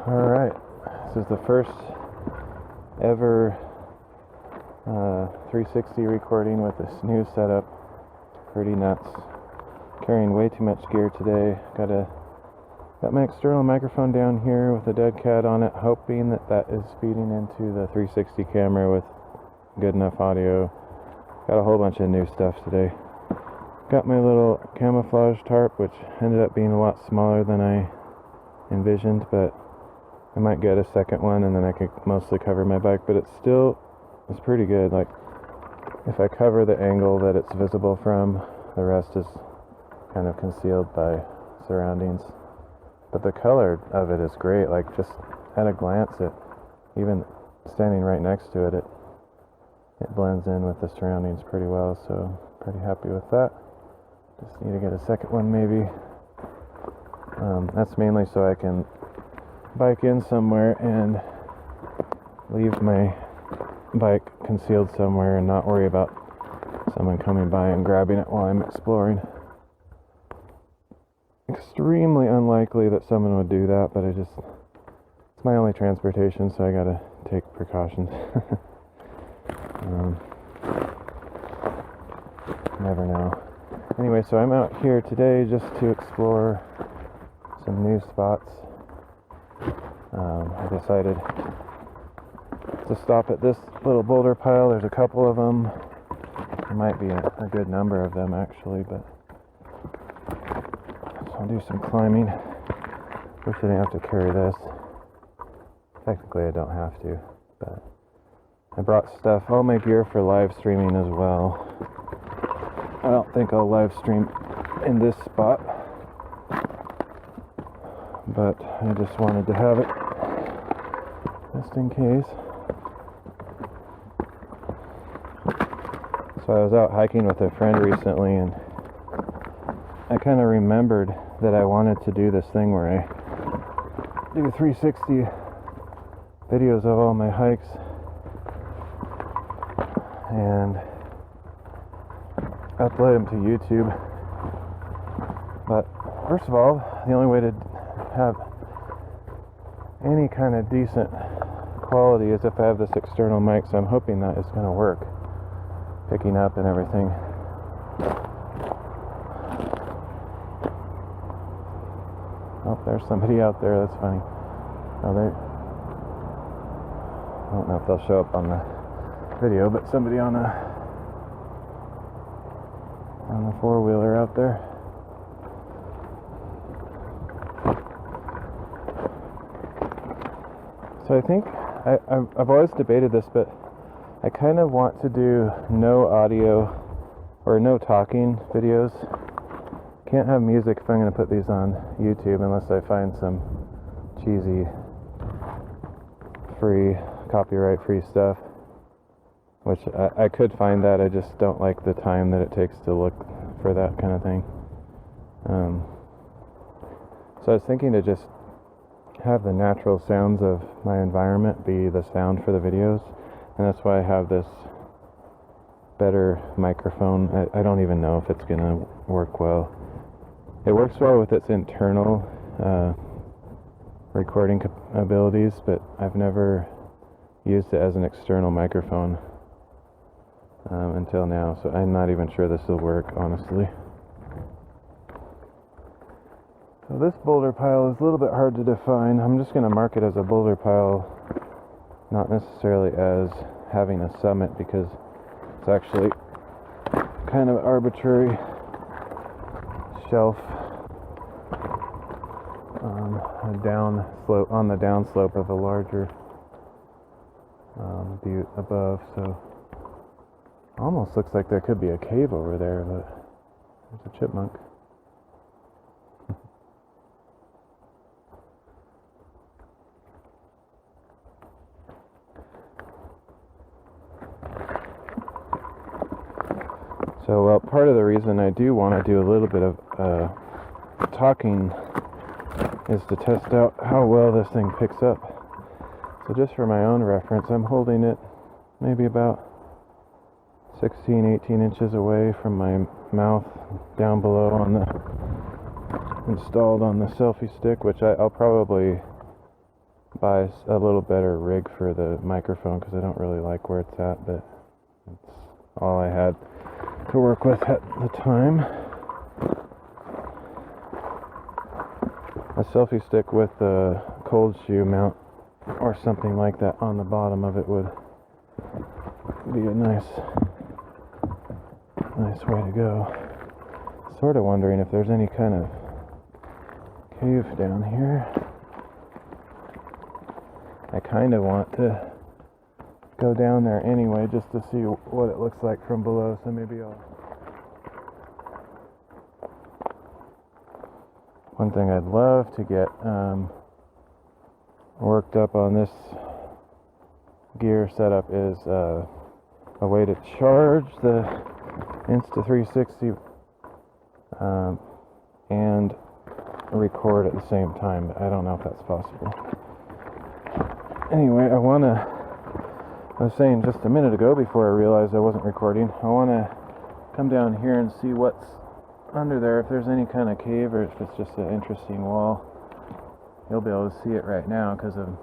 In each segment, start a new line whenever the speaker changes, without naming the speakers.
Alright, this is the first ever 360 recording with this new setup. Pretty nuts. Carrying way too much gear today. Got my external microphone down here with a dead cat on it, hoping that is feeding into the 360 camera with good enough audio. Got a whole bunch of new stuff today. Got my little camouflage tarp, which ended up being a lot smaller than I envisioned, but I might get a second one and then I could mostly cover my bike, but it's pretty good. Like, if I cover the angle that it's visible from, the rest is kind of concealed by surroundings. But the color of it is great. Like, just at a glance, even standing right next to it, it blends in with the surroundings pretty well, so pretty happy with that. Just need to get a second one maybe. That's mainly so I can bike in somewhere and leave my bike concealed somewhere and not worry about someone coming by and grabbing it while I'm exploring. Extremely unlikely that someone would do that, but it's my only transportation, so I gotta take precautions. Never know. Anyway, so I'm out here today just to explore some new spots. I decided to stop at this little boulder pile. There's a couple of them. There might be a good number of them actually, but so I'll do some climbing. Wish I didn't have to carry this. Technically I don't have to, but I brought stuff, all my gear for live streaming as well. I don't think I'll live stream in this spot, but I just wanted to have it just in case. So I was out hiking with a friend recently, and I kind of remembered that I wanted to do this thing where I do 360 videos of all my hikes and upload them to YouTube. But first of all, the only way to have any kind of decent quality is if I have this external mic, so I'm hoping that it's going to work, picking up and everything. Oh, there's somebody out there. That's funny. Oh, I don't know if they'll show up on the video, but somebody on a four-wheeler out there. So I think I've always debated this, but I kind of want to do no audio or no talking videos. Can't have music if I'm going to put these on YouTube unless I find some cheesy, copyright-free stuff, which I could find that. I just don't like the time that it takes to look for that kind of thing. So I was thinking to just have the natural sounds of my environment be the sound for the videos, and that's why I have this better microphone. I don't even know if it's gonna work well. It works well with its internal recording abilities, but I've never used it as an external microphone until now, so I'm not even sure this will work, honestly. So this boulder pile is a little bit hard to define. I'm just going to mark it as a boulder pile, not necessarily as having a summit, because it's actually kind of arbitrary shelf on the downslope of a larger butte above. So almost looks like there could be a cave over there, but there's a chipmunk. So, well, part of the reason I do want to do a little bit of talking is to test out how well this thing picks up. So just for my own reference, I'm holding it maybe about 16, 18 inches away from my mouth, down below on the installed on the selfie stick, which I'll probably buy a little better rig for the microphone because I don't really like where it's at, but it's all I had to work with at the time. A selfie stick with a cold shoe mount or something like that on the bottom of it would be a nice way to go. Sort of wondering if there's any kind of cave down here. I kind of want to go down there anyway just to see what it looks like from below, so maybe I'll... One thing I'd love to get worked up on this gear setup is a way to charge the Insta360 and record at the same time. I don't know if that's possible. Anyway, I was saying just a minute ago before I realized I wasn't recording, I want to come down here and see what's under there, if there's any kind of cave or if it's just an interesting wall. You'll be able to see it right now because of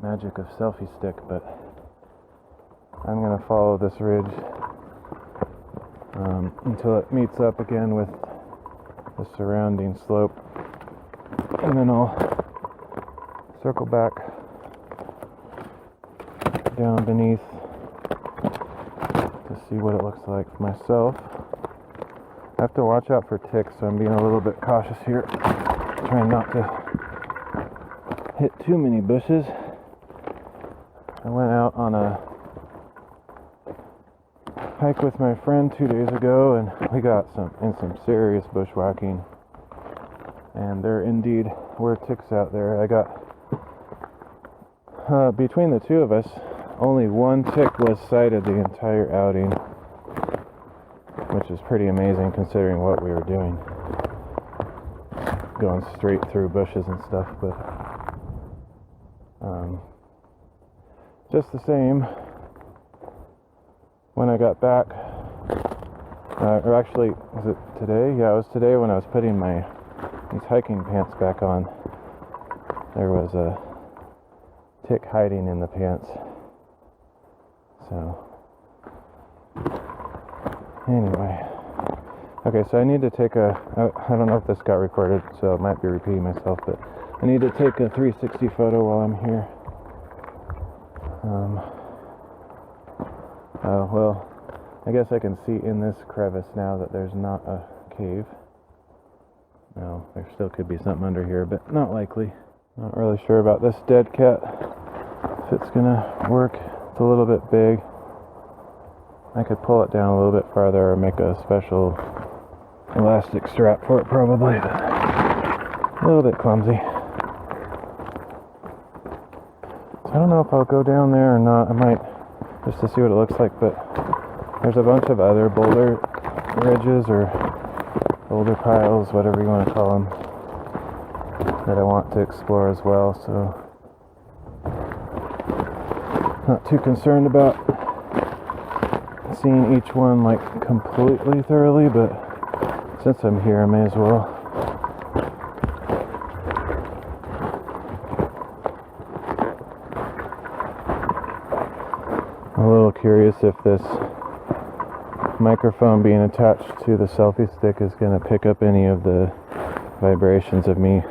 magic of selfie stick, but I'm going to follow this ridge until it meets up again with the surrounding slope, and then I'll circle back down beneath to see what it looks like for myself. I have to watch out for ticks, so I'm being a little bit cautious here, trying not to hit too many bushes. I went out on a hike with my friend 2 days ago, and we got some serious bushwhacking, and there indeed were ticks out there. I got between the two of us, only one tick was sighted the entire outing, which is pretty amazing considering what we were doing, going straight through bushes and stuff. But just the same, when I got back, or actually, was it today? Yeah, it was today when I was putting these hiking pants back on. There was a tick hiding in the pants. So anyway, okay, so I need to take I don't know if this got recorded, so it might be repeating myself, but I need to take a 360 photo while I'm here. Oh, well, I guess I can see in this crevice now that there's not a cave. No, there still could be something under here, but not likely. Not really sure about this dead cat, if it's gonna work. It's a little bit big. I could pull it down a little bit farther or make a special elastic strap for it probably, but a little bit clumsy. So I don't know if I'll go down there or not. I might, just to see what it looks like, but there's a bunch of other boulder ridges or boulder piles, whatever you want to call them, that I want to explore as well, so not too concerned about seeing each one like completely thoroughly, but since I'm here I may as well. I'm a little curious if this microphone being attached to the selfie stick is going to pick up any of the vibrations of me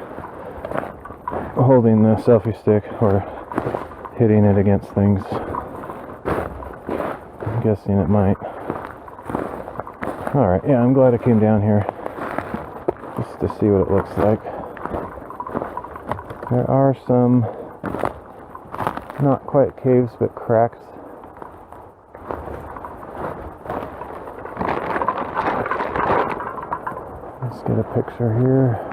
holding the selfie stick or hitting it against things. I'm guessing it might. Alright, yeah, I'm glad I came down here just to see what it looks like. There are some, not quite caves, but cracks. Let's get a picture here.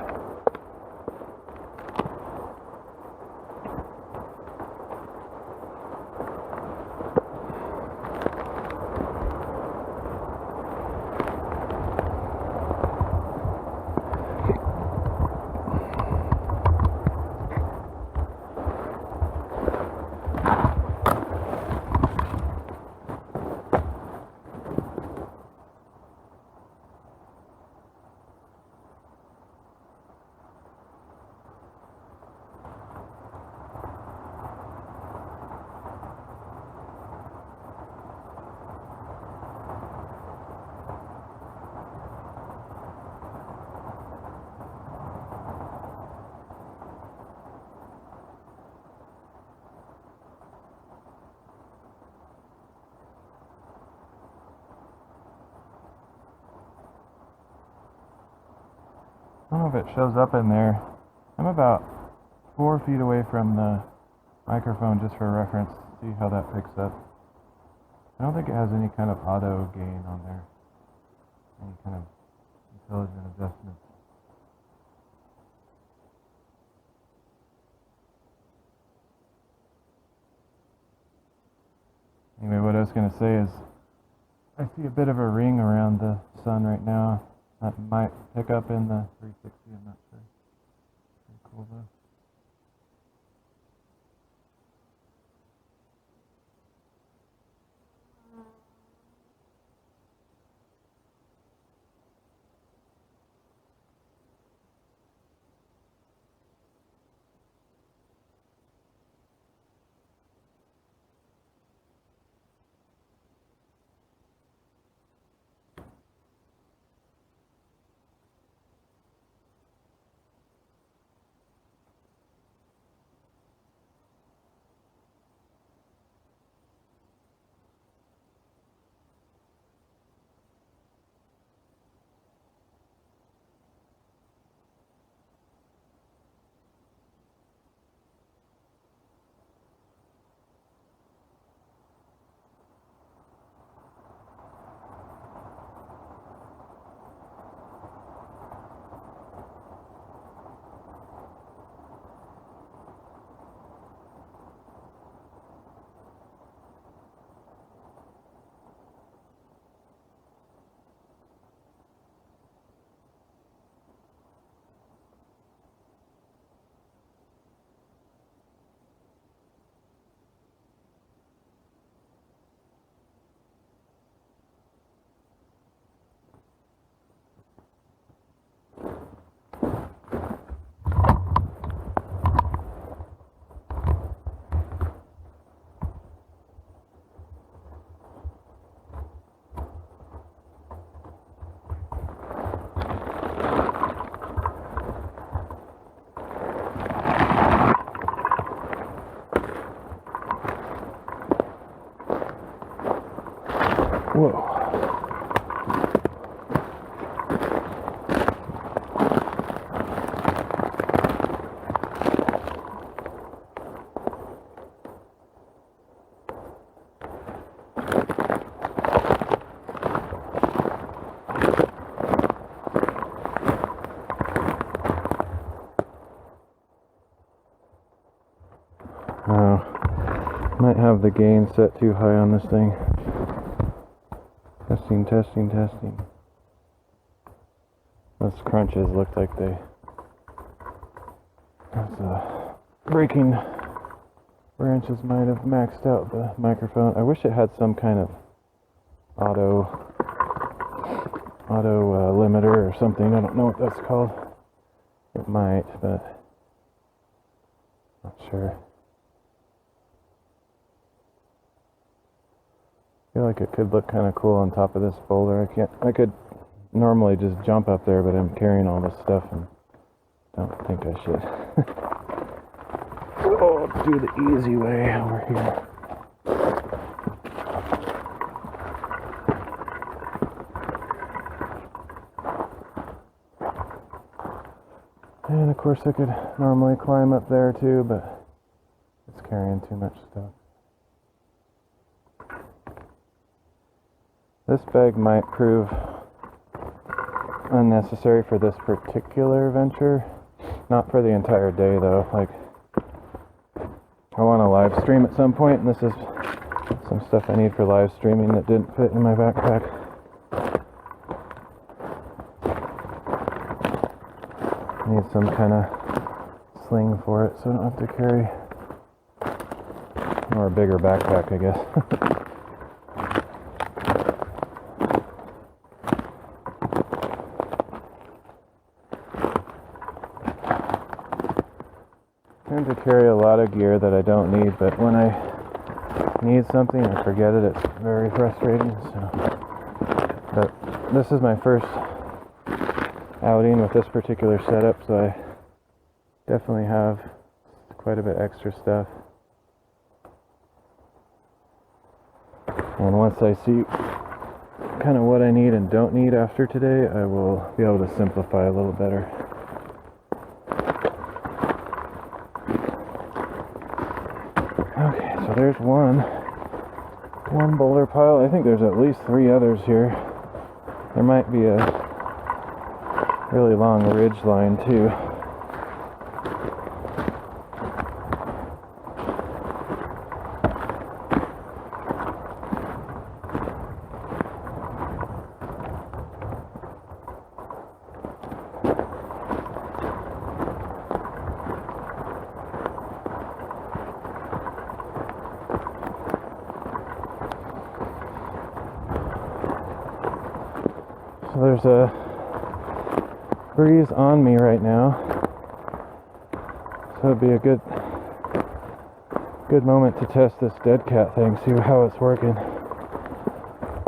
I don't know if it shows up in there. I'm about 4 feet away from the microphone just for reference. See how that picks up. I don't think it has any kind of auto gain on there. Any kind of intelligent adjustment. Anyway, what I was going to say is I see a bit of a ring around the sun right now. That might pick up in the 360, I'm not sure. Pretty cool though. Whoa. Might have the gain set too high on this thing. Testing, testing, testing. Those crunches looked like those breaking branches might have maxed out the microphone. I wish it had some kind of auto limiter or something. I don't know what that's called. It might, but not sure. I feel like it could look kind of cool on top of this boulder. I could normally just jump up there, but I'm carrying all this stuff and don't think I should. Oh, let's do the easy way over here. And of course I could normally climb up there too, but it's carrying too much stuff. This bag might prove unnecessary for this particular venture. Not for the entire day though. Like, I want to live stream at some point, and this is some stuff I need for live streaming that didn't fit in my backpack. I need some kind of sling for it so I don't have to carry, or a bigger backpack, I guess. I tend to carry a lot of gear that I don't need, but when I need something I forget it. It's very frustrating. But this is my first outing with this particular setup, so I definitely have quite a bit extra stuff. And once I see kind of what I need and don't need after today, I will be able to simplify a little better. there's one boulder pile. I think there's at least 3 others here. There might be a really long ridge line too. So there's a breeze on me right now, so it'd be a good moment to test this dead cat thing, see how it's working.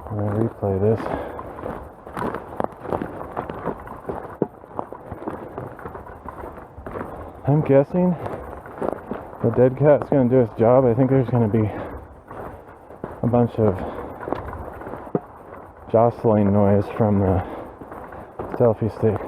I'm gonna replay this. I'm guessing the dead cat's gonna do its job. I think there's gonna be a bunch of jostling noise from the selfie stick.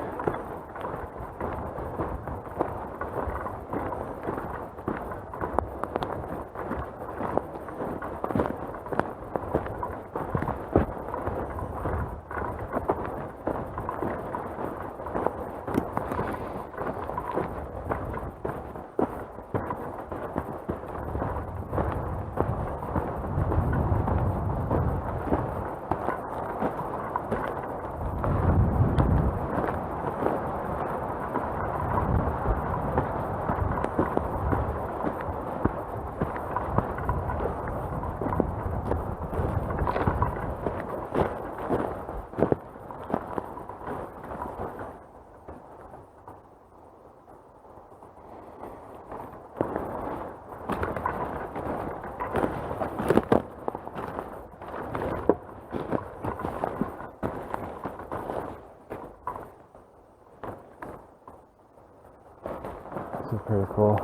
This is pretty cool.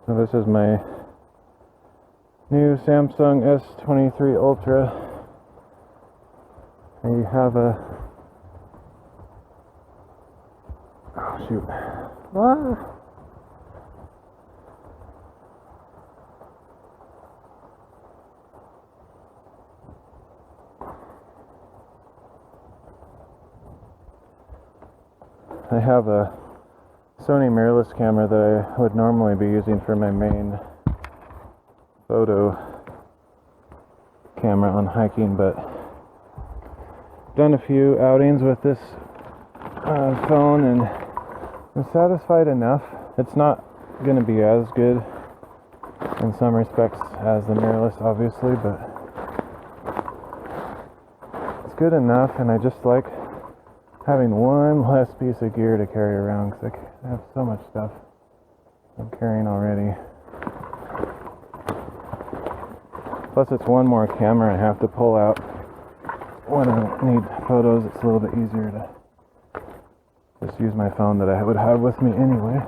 So this is my new Samsung S23 Ultra. And you have a... oh shoot. Ah. I have a Sony mirrorless camera that I would normally be using for my main photo camera on hiking, but done a few outings with this phone and I'm satisfied enough. It's not going to be as good in some respects as the mirrorless, obviously, but it's good enough, and I just like having one less piece of gear to carry around because I have so much stuff I'm carrying already. Plus it's one more camera I have to pull out when I need photos. It's a little bit easier to just use my phone that I would have with me anyway.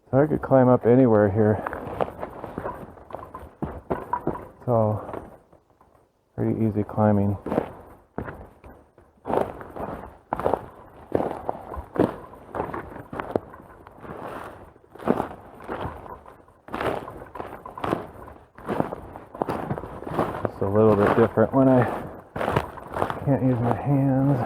So I could climb up anywhere here. It's all pretty easy climbing. It's a little bit different when I can't use my hands.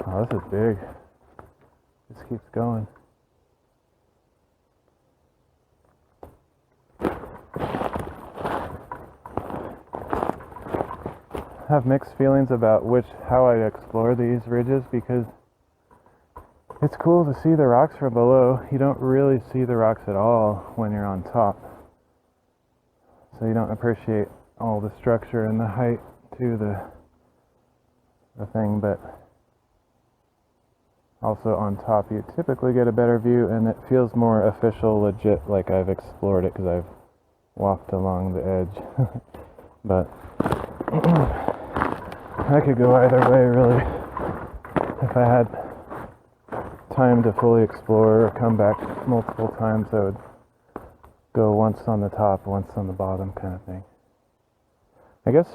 Oh, this is big. This keeps going. I have mixed feelings about how I explore these ridges, because it's cool to see the rocks from below. You don't really see the rocks at all when you're on top, so you don't appreciate all the structure and the height to the thing, but also on top you typically get a better view, and it feels more official, legit, like I've explored it because I've walked along the edge. But I could go either way, really. If I had time to fully explore or come back multiple times, I would go once on the top, once on the bottom, kind of thing. I guess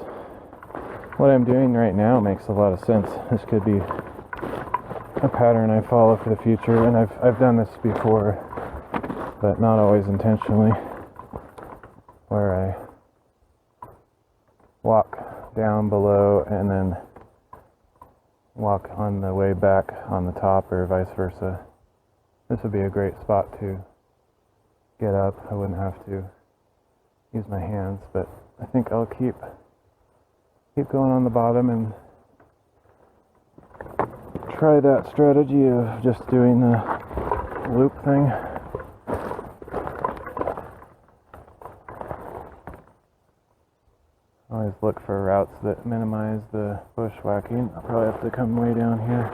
what I'm doing right now makes a lot of sense. This could be a pattern I follow for the future, and I've done this before, but not always intentionally, where I walk down below and then walk on the way back on the top, or vice versa. This would be a great spot to get up. I wouldn't have to use my hands, but I think I'll keep going on the bottom and try that strategy of just doing the loop thing. Always look for routes that minimize the bushwhacking. I'll probably have to come way down here.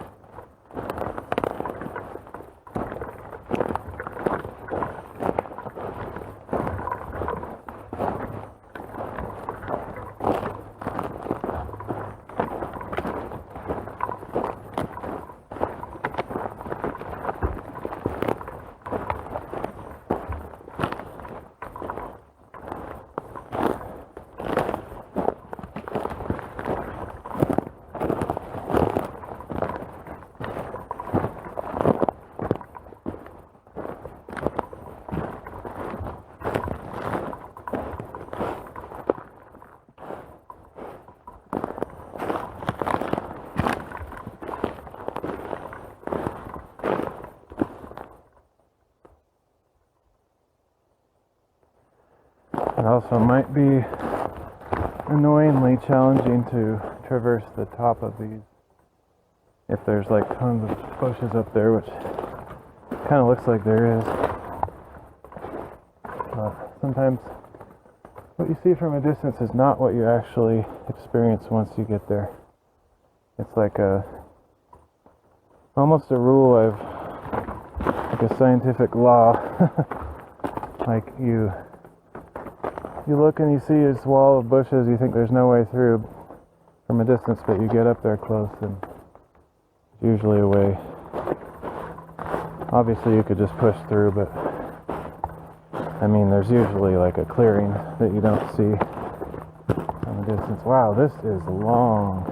It also might be annoyingly challenging to traverse the top of these if there's like tons of bushes up there, which kind of looks like there is. Sometimes what you see from a distance is not what you actually experience once you get there. It's like almost a rule of, like a scientific law. Like you look and you see this wall of bushes, you think there's no way through from a distance, but you get up there close and there's usually a way. Obviously you could just push through, but I mean there's usually like a clearing that you don't see from a distance. Wow, this is long.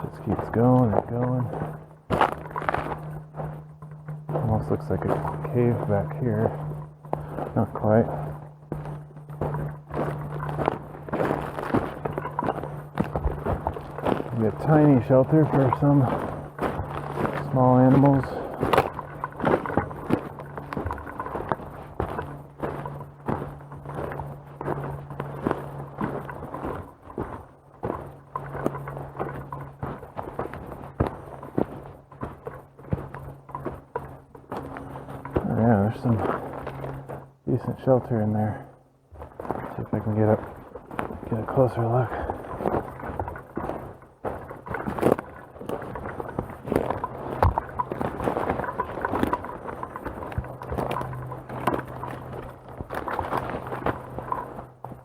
Just keeps going and going. Almost looks like a cave back here. Not quite. Be a tiny shelter for some small animals. Yeah, there's some decent shelter in there. See if I can get a closer look.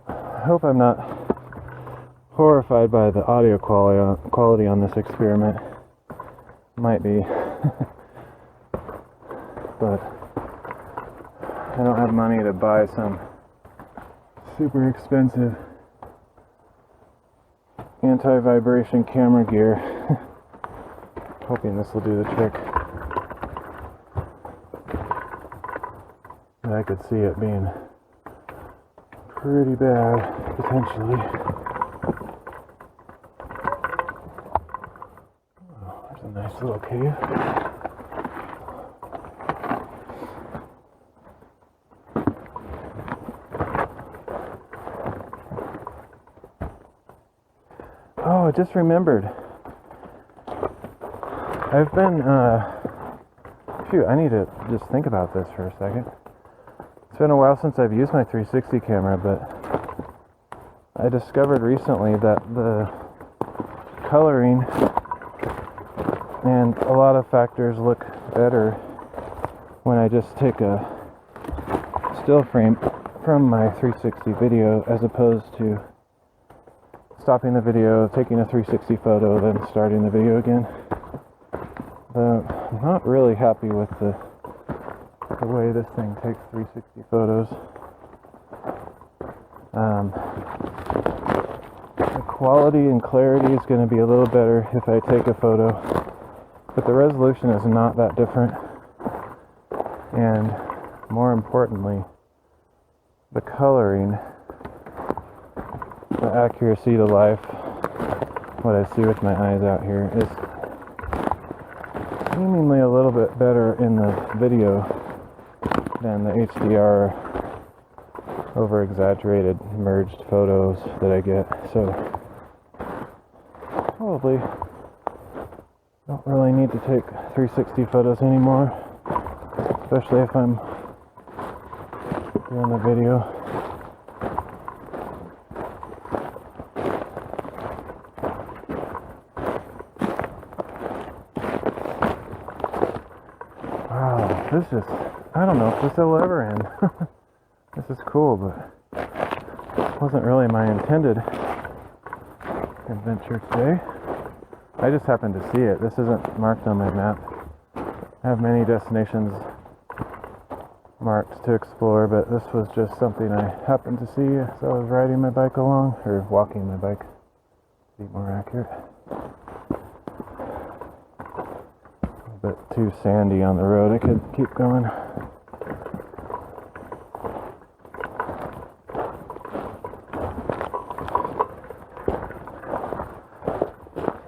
I hope I'm not horrified by the audio quality on this experiment. Might be. But I don't have money to buy some super expensive anti-vibration camera gear. Hoping this will do the trick. But I could see it being pretty bad, potentially. Oh, there's a nice little cave. Oh, I just remembered. I've been, I need to just think about this for a second. It's been a while since I've used my 360 camera, but I discovered recently that the coloring and a lot of factors look better when I just take a still frame from my 360 video as opposed to stopping the video, taking a 360 photo, then starting the video again. I'm not really happy with the way this thing takes 360 photos. The quality and clarity is going to be a little better if I take a photo, but the resolution is not that different, and more importantly, the coloring, the accuracy to life, what I see with my eyes out here, is seemingly a little bit better in the video than the HDR over-exaggerated merged photos that I get. So probably don't really need to take 360 photos anymore, especially if I'm doing the video. Wow, this is, I don't know if this will ever end. This is cool, but it wasn't really my intended adventure today. I just happened to see it. This isn't marked on my map. I have many destinations marked to explore, but this was just something I happened to see as I was riding my bike along, or walking my bike, to be more accurate. A bit too sandy on the road. I could keep going.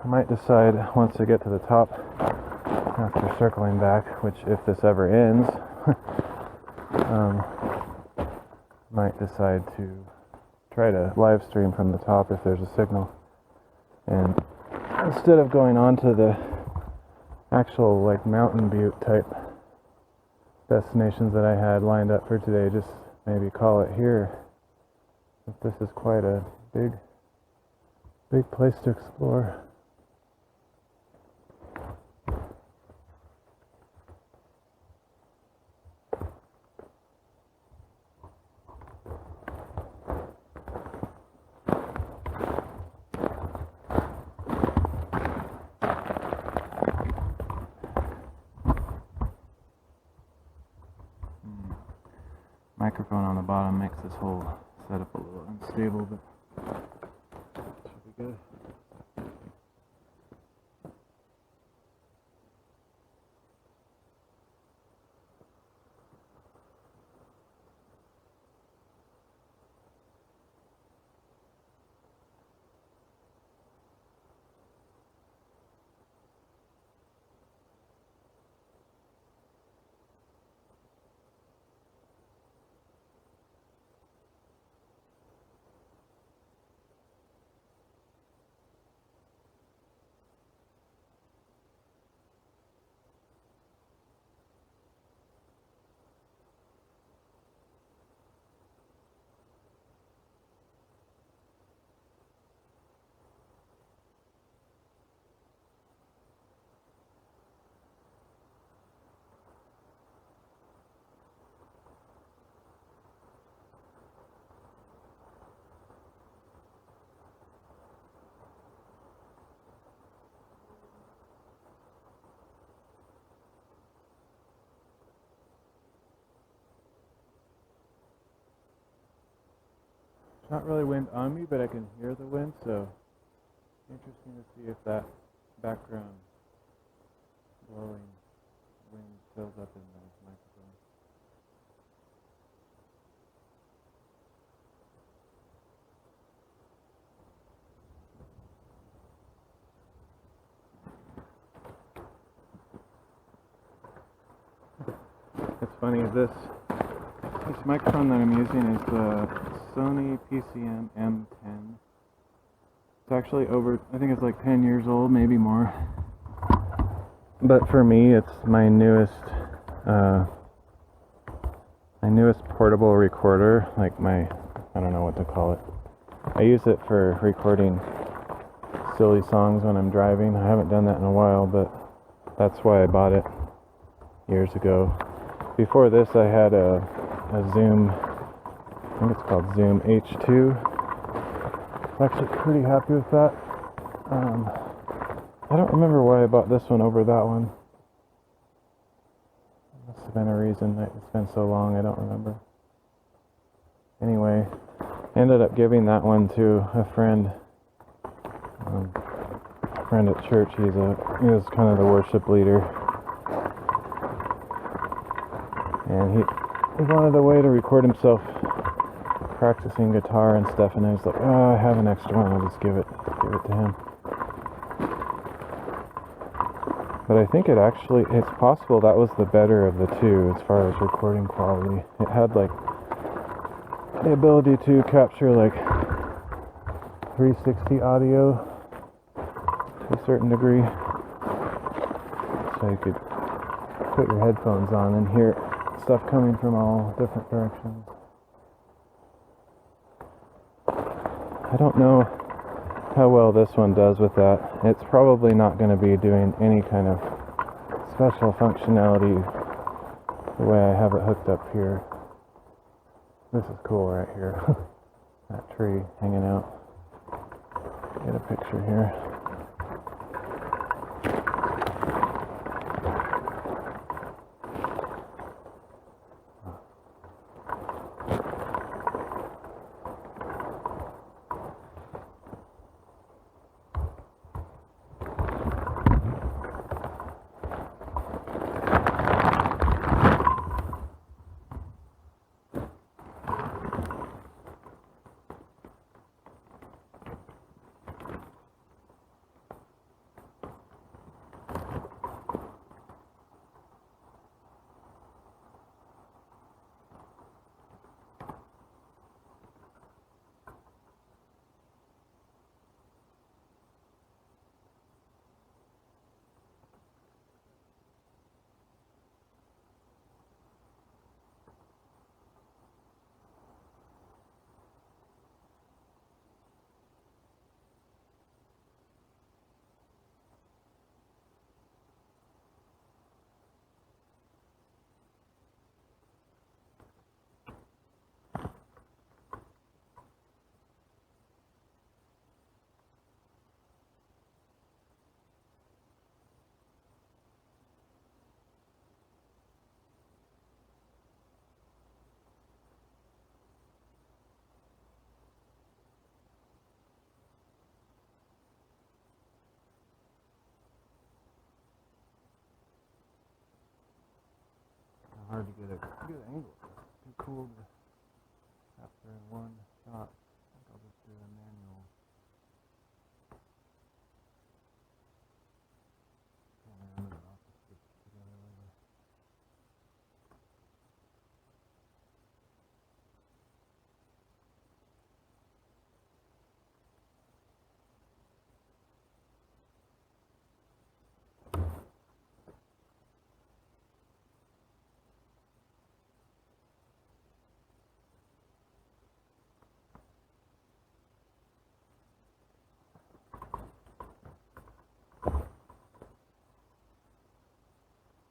I might decide once I get to the top, after circling back, which if this ever ends, might decide to try to live stream from the top if there's a signal. And instead of going on to the actual like mountain butte type destinations that I had lined up for today, just maybe call it here. This is quite a big place to explore. Microphone on the bottom makes this whole setup a little unstable, but should be good. Not really wind on me, but I can hear the wind, so interesting to see if that background blowing wind fills up in the microphone. It's funny, this microphone that I'm using is the Sony PCM M10. It's actually over, I think it's like 10 years old, maybe more. But for me, it's my newest portable recorder, like I don't know what to call it. I use it for recording silly songs when I'm driving. I haven't done that in a while, but that's why I bought it years ago. Before this, I had a Zoom, I think it's called Zoom H2. I'm actually pretty happy with that. I don't remember why I bought this one over that one. Must have been a reason. It's been so long, I don't remember. Anyway, I ended up giving that one to a friend. Friend at church. He was kind of the worship leader, and he wanted a way to record himself practicing guitar and stuff. And I was like, oh, I have an extra one. I'll just give it to him. But I think it's possible that was the better of the two as far as recording quality. It had like the ability to capture like 360 audio to a certain degree, so you could put your headphones on and hear stuff coming from all different directions. I don't know how well this one does with that. It's probably not going to be doing any kind of special functionality the way I have it hooked up here. This is cool right here. That tree hanging out. Get a picture here. Hard to get a good angle. It's too cool to capture in one shot. I think I'll just do a manual. Camera, I'll just put it together later.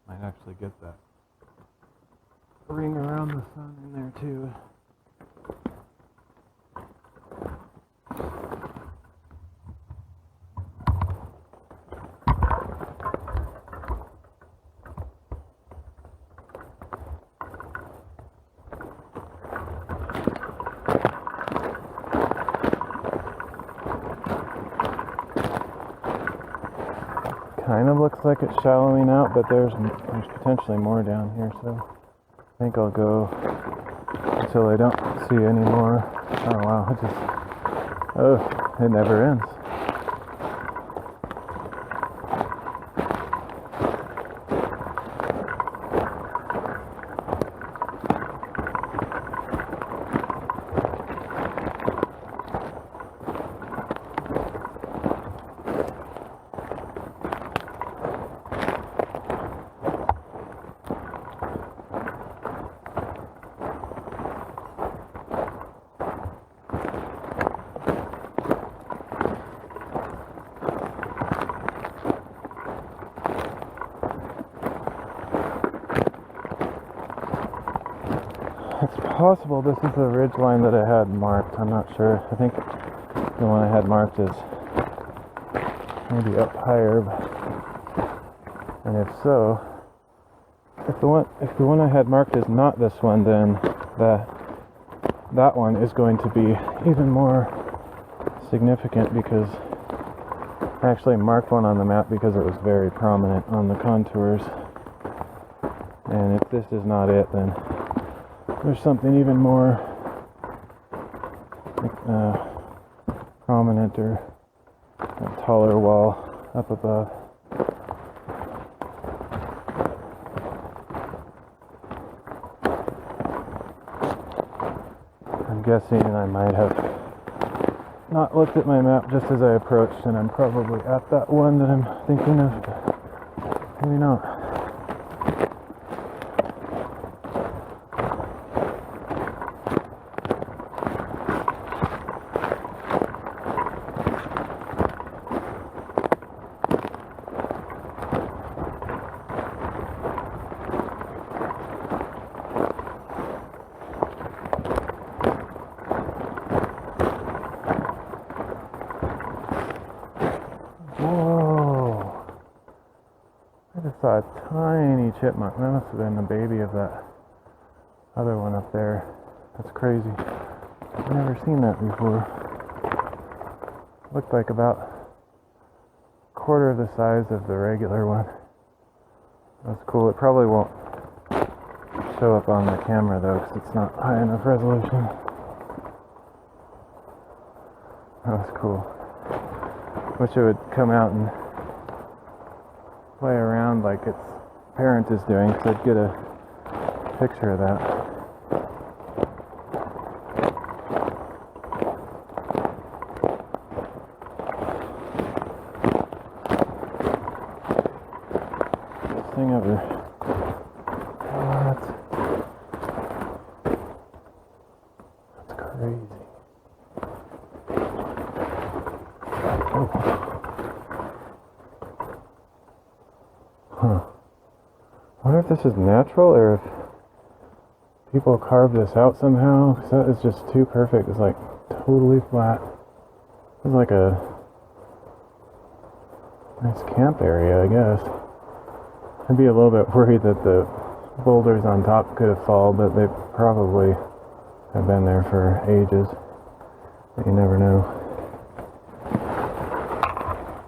Might actually get that ring around the sun in there too. Kind of looks like it's shallowing out, but there's potentially more down here, so I think I'll go until I don't see any more. Oh wow, it never ends. possible this is the ridge line that I had marked. I'm not sure. I think the one I had marked is maybe up higher. And if so, if the one I had marked is not this one, then that one is going to be even more significant, because I actually marked one on the map because it was very prominent on the contours. And if this is not it, then there's something even more prominent, or a taller wall up above. I'm guessing I might have not looked at my map just as I approached, and I'm probably at that one that I'm thinking of, but maybe not. Saw a tiny chipmunk. That must have been the baby of that other one up there. That's crazy. I've never seen that before. Looked like about a quarter of the size of the regular one. That's cool. It probably won't show up on the camera though, because it's not high enough resolution. That was cool. Wish it would come out and play around like its parent is doing, so I'd get a picture of that. This thing ever. What? That's crazy. Oh. I wonder if this is natural or if people carved this out somehow, because that is just too perfect. It's like totally flat. It's like a nice camp area, I guess. I'd be a little bit worried that the boulders on top could have fallen, but they probably have been there for ages. But you never know.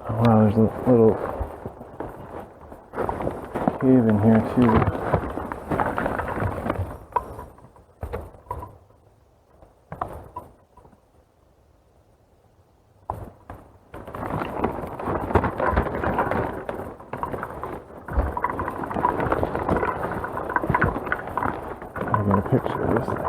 Oh, wow, there's a little cave in here too. I'm gonna picture this thing.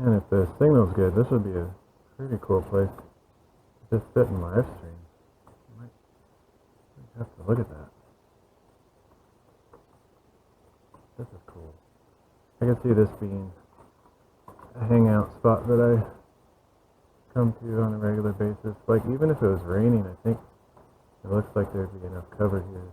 And if the signal's good, this would be a pretty cool place to just sit and live stream. You might have to look at that. This is cool. I can see this being a hangout spot that I come to on a regular basis. Like, even if it was raining, I think it looks like there'd be enough cover here.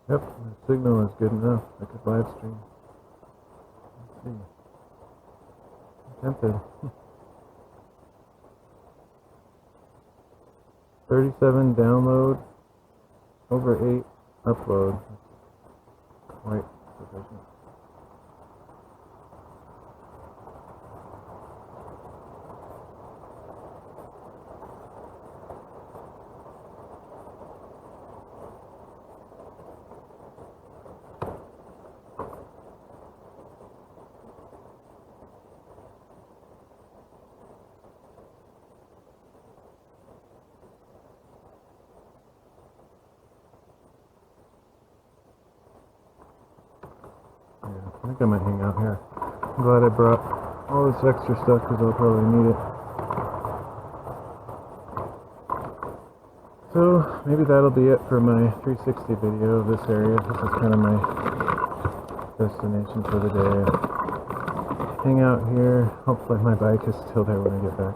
Yep, the signal is good enough. I could live stream. Let's see. I'm tempted. 37 download, over 8 upload. That's quite sufficient. Yeah, I think I might hang out here. I'm glad I brought all this extra stuff because I'll probably need it. So maybe that'll be it for my 360 video of this area. This is kind of my destination for the day. Hang out here. Hopefully my bike is still there when I get back.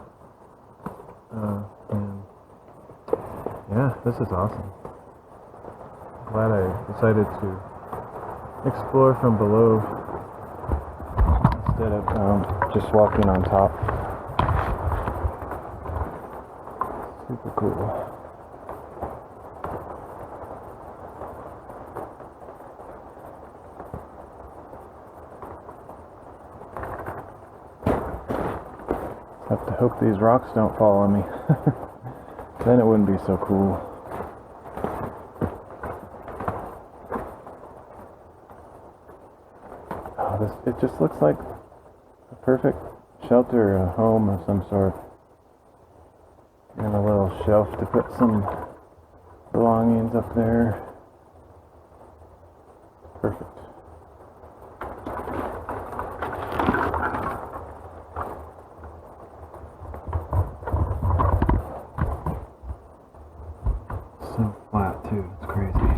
And yeah, this is awesome. Glad I decided to explore from below instead of just walking on top. Super cool. Have to hope these rocks don't fall on me. Then it wouldn't be so cool. Oh, it just looks like a perfect shelter, a home of some sort. And a little shelf to put some belongings up there. Perfect. So flat too, it's crazy.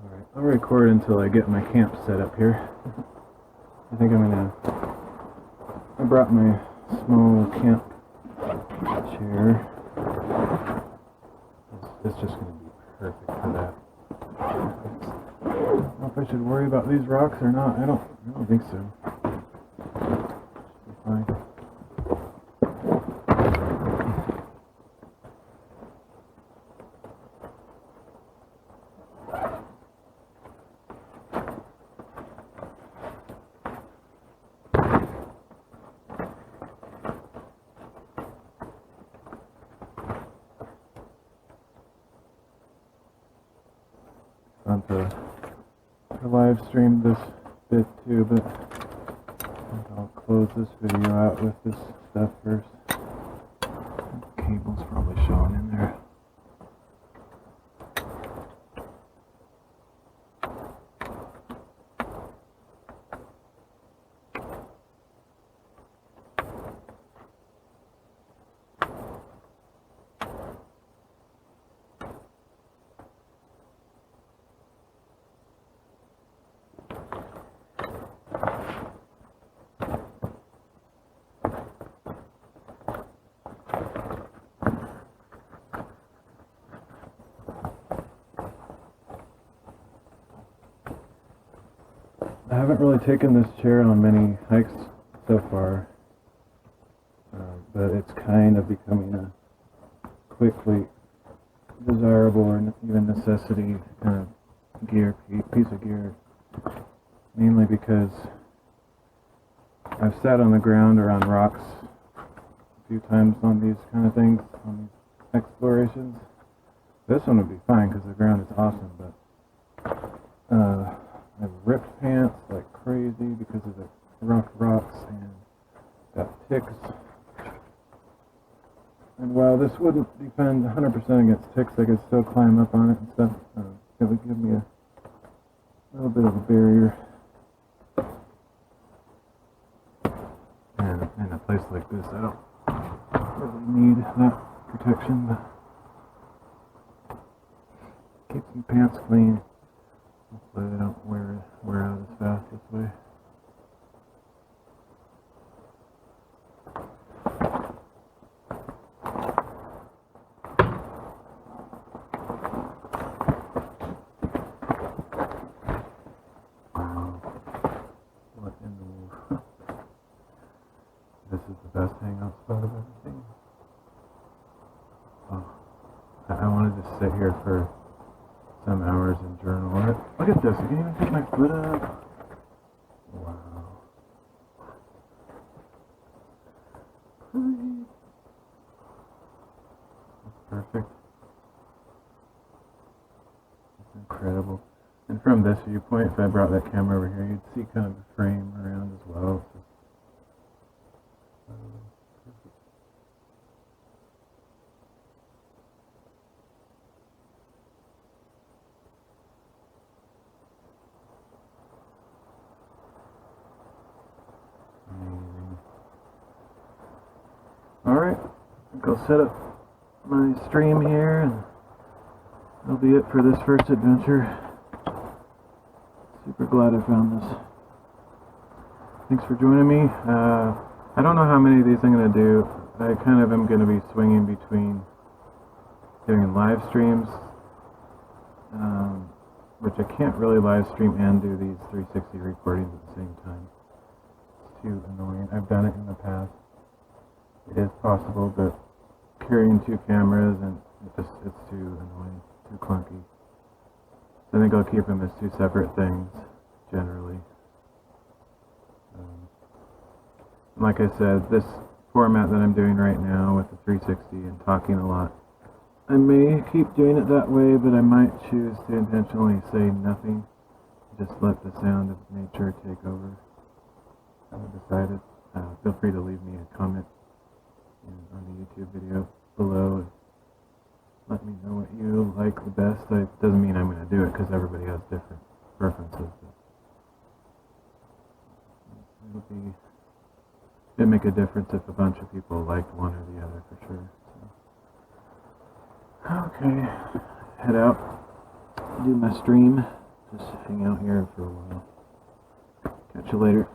Alright, I'll record until I get my camp set up here. I think I brought my small camp chair. It's just going to be perfect for that. I don't know if I should worry about these rocks or not. I don't think so. Should be fine. On to live stream this bit too, but I'll close this video out with this stuff first. The cable's probably showing in there. I haven't really taken this chair on many hikes so far, but it's kind of becoming a quickly desirable or even necessity kind of piece of gear, mainly because I've sat on the ground or on rocks a few times on these kind of things, on these explorations. This one would be fine because the ground is awesome, but I've ripped pants like crazy because of the rough rocks and got ticks. And while this wouldn't defend 100% against ticks, I could still climb up on it and stuff. It would give me a little bit of a barrier. And in a place like this, I don't really need that protection. But keeps my pants clean. Hopefully they don't wear out as fast this way. best hangout spot I've ever seen. Oh, I wanted to sit here for some hours and journal. Look at this, I can't even pick my foot up. Wow. That's perfect. That's incredible. And from this viewpoint, if I brought that camera over here, you'd see kind of a frame around as well. It's just, perfect. Amazing. Alright, I think I'll set up my stream here, and that'll be it for this first adventure. Super glad I found this. Thanks for joining me. I don't know how many of these I'm going to do. I kind of am going to be swinging between doing live streams, which I can't really live stream and do these 360 recordings at the same time. It's too annoying. I've done it in the past. It is possible, but carrying two cameras and it's too annoying, too clunky. I think I'll keep them as two separate things, generally. Like I said, this format that I'm doing right now with the 360 and talking a lot, I may keep doing it that way, but I might choose to intentionally say nothing, just let the sound of nature take over. I haven't decided. Feel free to leave me a comment on the YouTube video below. Let me know what you like the best. It doesn't mean I'm going to do it because everybody has different preferences. It'd make a difference if a bunch of people liked one or the other for sure. So. Okay, head out, do my stream, just hang out here for a while. Catch you later.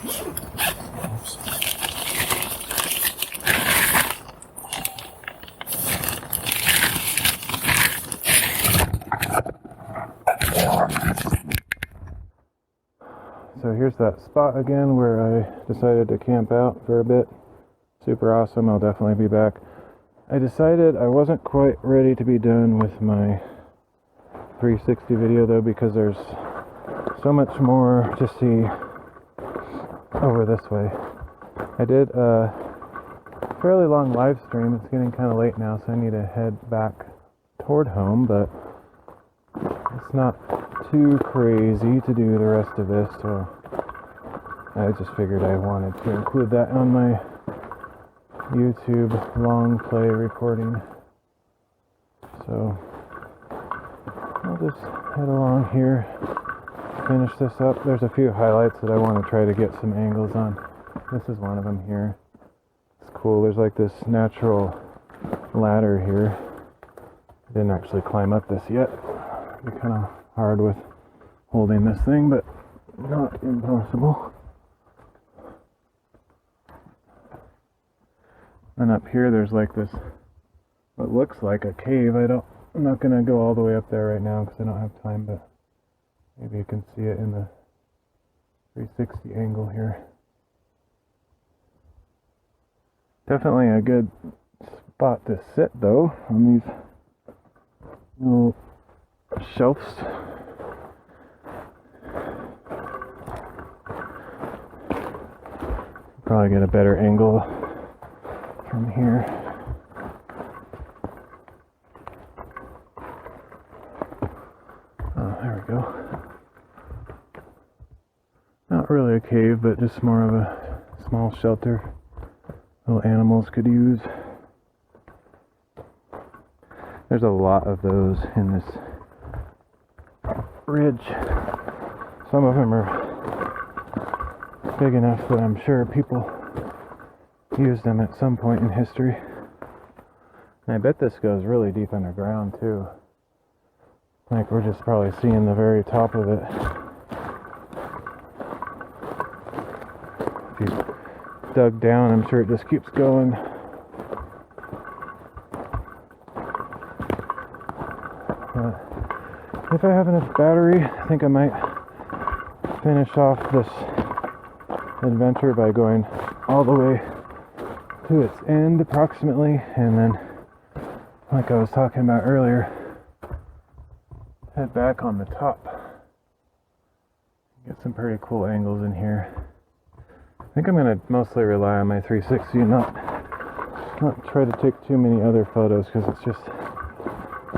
Oops. So here's that spot again where I decided to camp out for a bit. Super awesome. I'll definitely be back. I decided I wasn't quite ready to be done with my 360 video though, because there's so much more to see over this way. I did a fairly long live stream. It's getting kind of late now, so I need to head back toward home, but it's not too crazy to do the rest of this, so I just figured I wanted to include that on my YouTube long play recording. So I'll just head along here, finish this up. There's a few highlights that I want to try to get some angles on. This is one of them here. It's cool. There's like this natural ladder here. I didn't actually climb up this yet. It'd be kind of hard with holding this thing, but not impossible. And up here there's like this, what looks like a cave. I'm not going to go all the way up there right now because I don't have time, but maybe you can see it in the 360 angle here. Definitely a good spot to sit though, on these little shelves. Probably get a better angle from here. Oh, there we go. Not really a cave, but just more of a small shelter little animals could use. There's a lot of those in this ridge. Some of them are big enough that I'm sure people used them at some point in history. And I bet this goes really deep underground too. Like we're just probably seeing the very top of it. If you dug down, I'm sure it just keeps going. If I have enough battery, I think I might finish off this adventure by going all the way to its end approximately, and then, like I was talking about earlier, head back on the top. Get some pretty cool angles in here. I think I'm going to mostly rely on my 360 and not try to take too many other photos, because it's just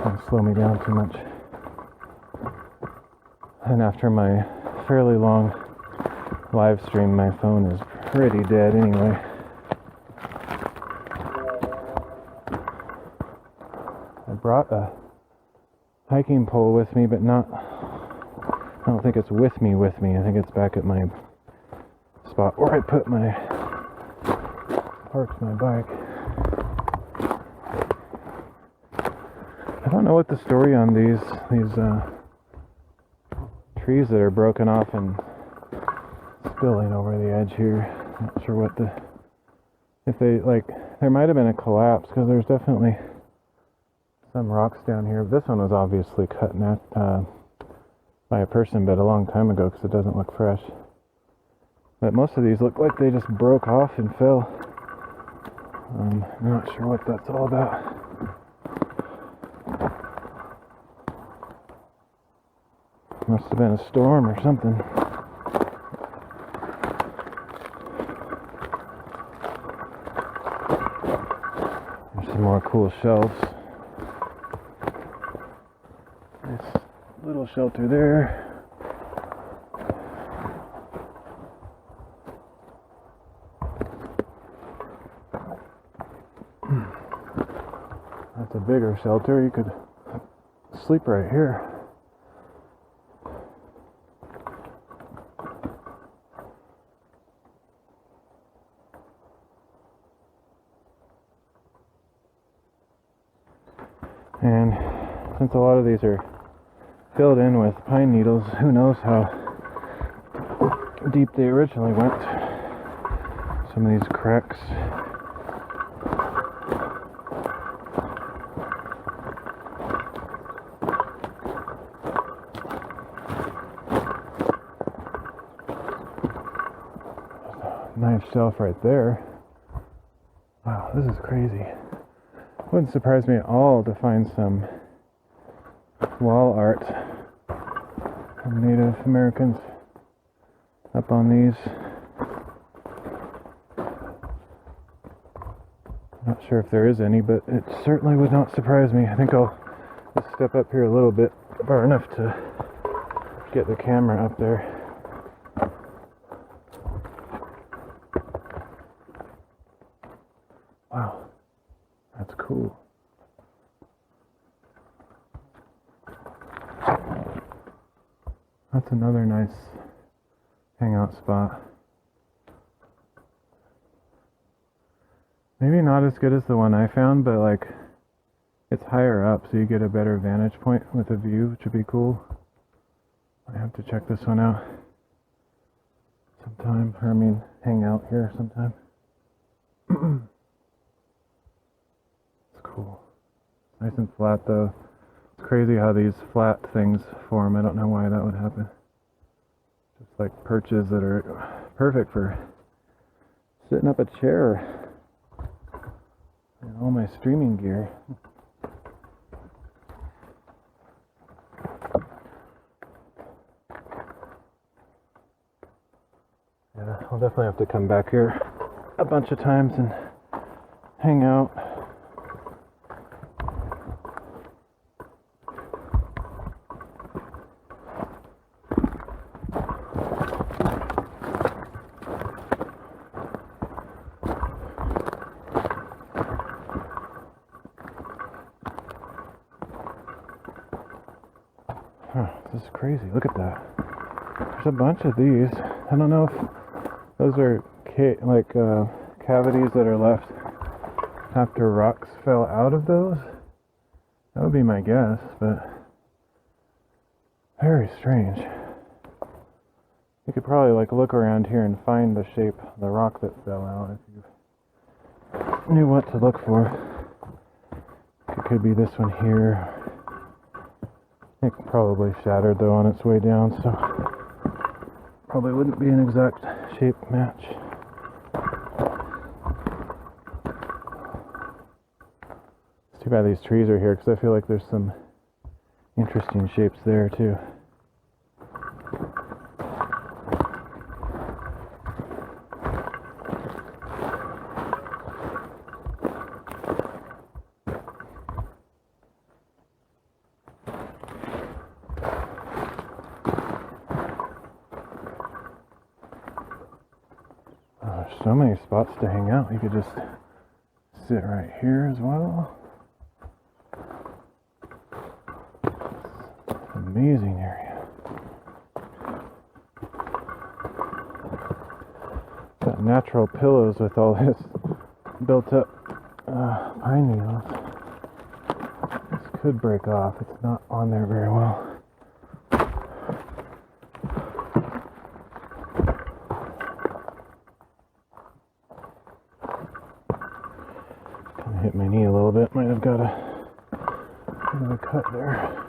going to slow me down too much. And after my fairly long live stream, my phone is pretty dead anyway. I brought a hiking pole with me, but I don't think it's with me. I think it's back at my spot where I parked my bike. I don't know what the story on these trees that are broken off and spilling over the edge here. Not sure what there might have been a collapse, because there's definitely some rocks down here. This one was obviously cut by a person, but a long time ago, because it doesn't look fresh. But most of these look like they just broke off and fell. I'm not sure what that's all about. Must have been a storm or something. There's some more cool shelves. This little shelter there. That's a bigger shelter. You could sleep right here. And since a lot of these are filled in with pine needles, who knows how deep they originally went. Some of these cracks. Nice shelf right there. Wow, this is crazy. Wouldn't surprise me at all to find some wall art from Native Americans up on these. Not sure if there is any, but it certainly would not surprise me. I think I'll just step up here a little bit, far enough to get the camera up there. Wow, that's cool. That's another nice hangout spot. Maybe not as good as the one I found, but like it's higher up, so you get a better vantage point with a view, which would be cool. I have to check this one out sometime, or I mean hang out here sometime. It's cool. Nice and flat though. It's crazy how these flat things form. I don't know why that would happen. Just like perches that are perfect for sitting up a chair. And all my streaming gear. Yeah, I'll definitely have to come back here a bunch of times and hang out. This is crazy. Look at that. There's a bunch of these. I don't know if those are cavities that are left after rocks fell out of those. That would be my guess, but very strange. You could probably look around here and find the shape of the rock that fell out if you knew what to look for. It could be this one here. It probably shattered though on its way down, so probably wouldn't be an exact shape match. It's too bad these trees are here because I feel like there's some interesting shapes there too. So many spots to hang out. You could just sit right here as well. Amazing area. Got natural pillows with all this built up pine needles. This could break off. It's not on there very well. Hit my knee a little bit, might have got a bit of a cut there.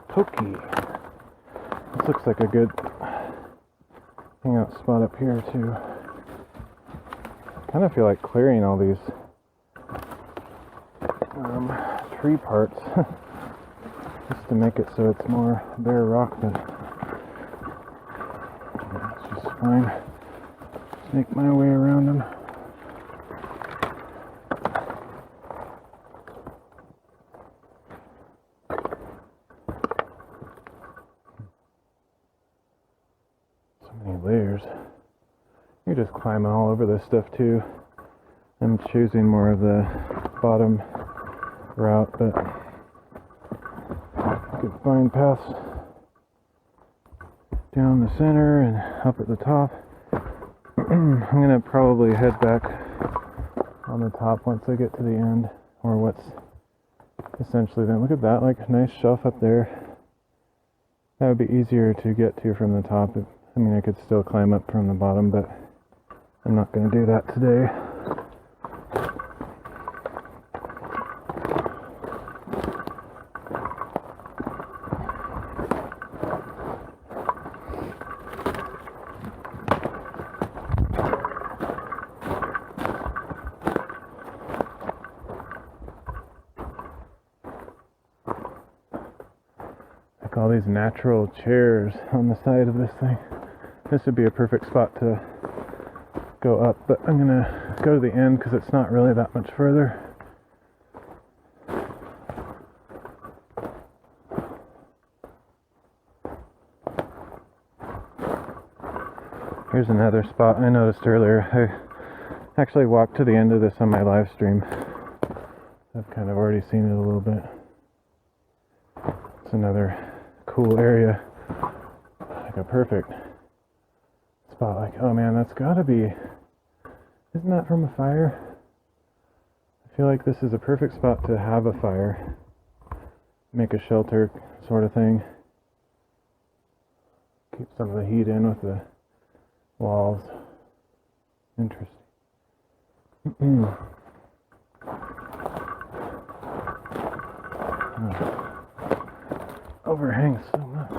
Pokey. This looks like a good hangout spot up here too. Kind of feel like clearing all these tree parts just to make it so it's more bare rock, but it's just fine. Just make my way around them. just climb all over this stuff too. I'm choosing more of the bottom route, but you can find paths down the center and up at the top. I'm gonna probably head back on the top once I get to the end, or what's essentially then. Look at that, like nice shelf up there. That would be easier to get to from the top. I mean, I could still climb up from the bottom, but I'm not going to do that today. All these natural chairs on the side of this thing. This would be a perfect spot to go up, but I'm gonna go to the end because it's not really that much further. Here's another spot I noticed earlier. I actually walked to the end of this on my live stream. I've kind of already seen it a little bit. It's another cool area, like a perfect spot. Like, oh man, that's gotta be, isn't that from a fire? I feel like this is a perfect spot to have a fire, make a shelter sort of thing, keep some of the heat in with the walls. Interesting. Overhangs so much.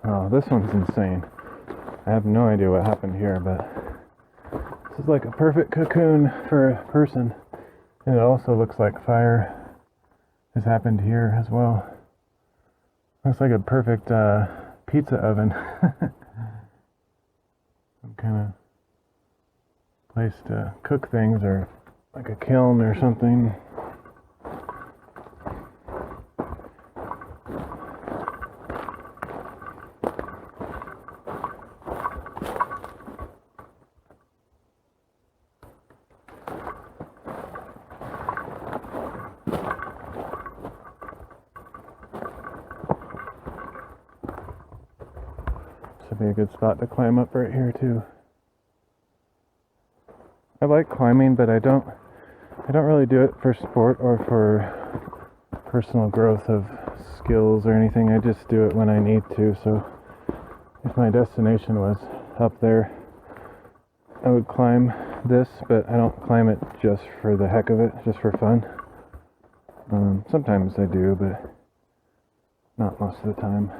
Oh, this one's insane. I have no idea what happened here, but this is like a perfect cocoon for a person. And it also looks like fire has happened here as well. Looks like a perfect pizza oven. Some kind of place to cook things, or like a kiln or something. Be a good spot to climb up right here too. I like climbing, but I don't really do it for sport or for personal growth of skills or anything. I just do it when I need to. So if my destination was up there, I would climb this, but I don't climb it just for the heck of it, just for fun. Sometimes I do, but not most of the time.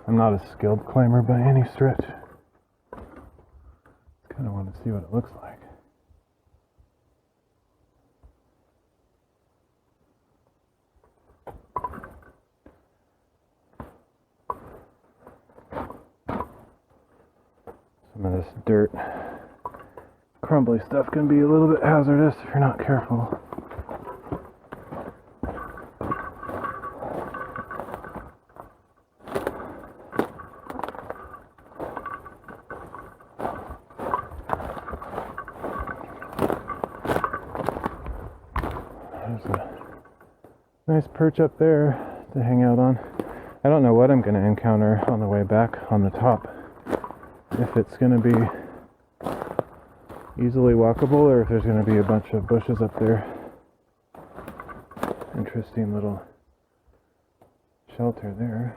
I'm not a skilled climber by any stretch. Just kind of want to see what it looks like. Some of this dirt, crumbly stuff can be a little bit hazardous if you're not careful. Nice perch up there to hang out on. I don't know what I'm going to encounter on the way back on the top. If it's going to be easily walkable or if there's going to be a bunch of bushes up there. Interesting little shelter there.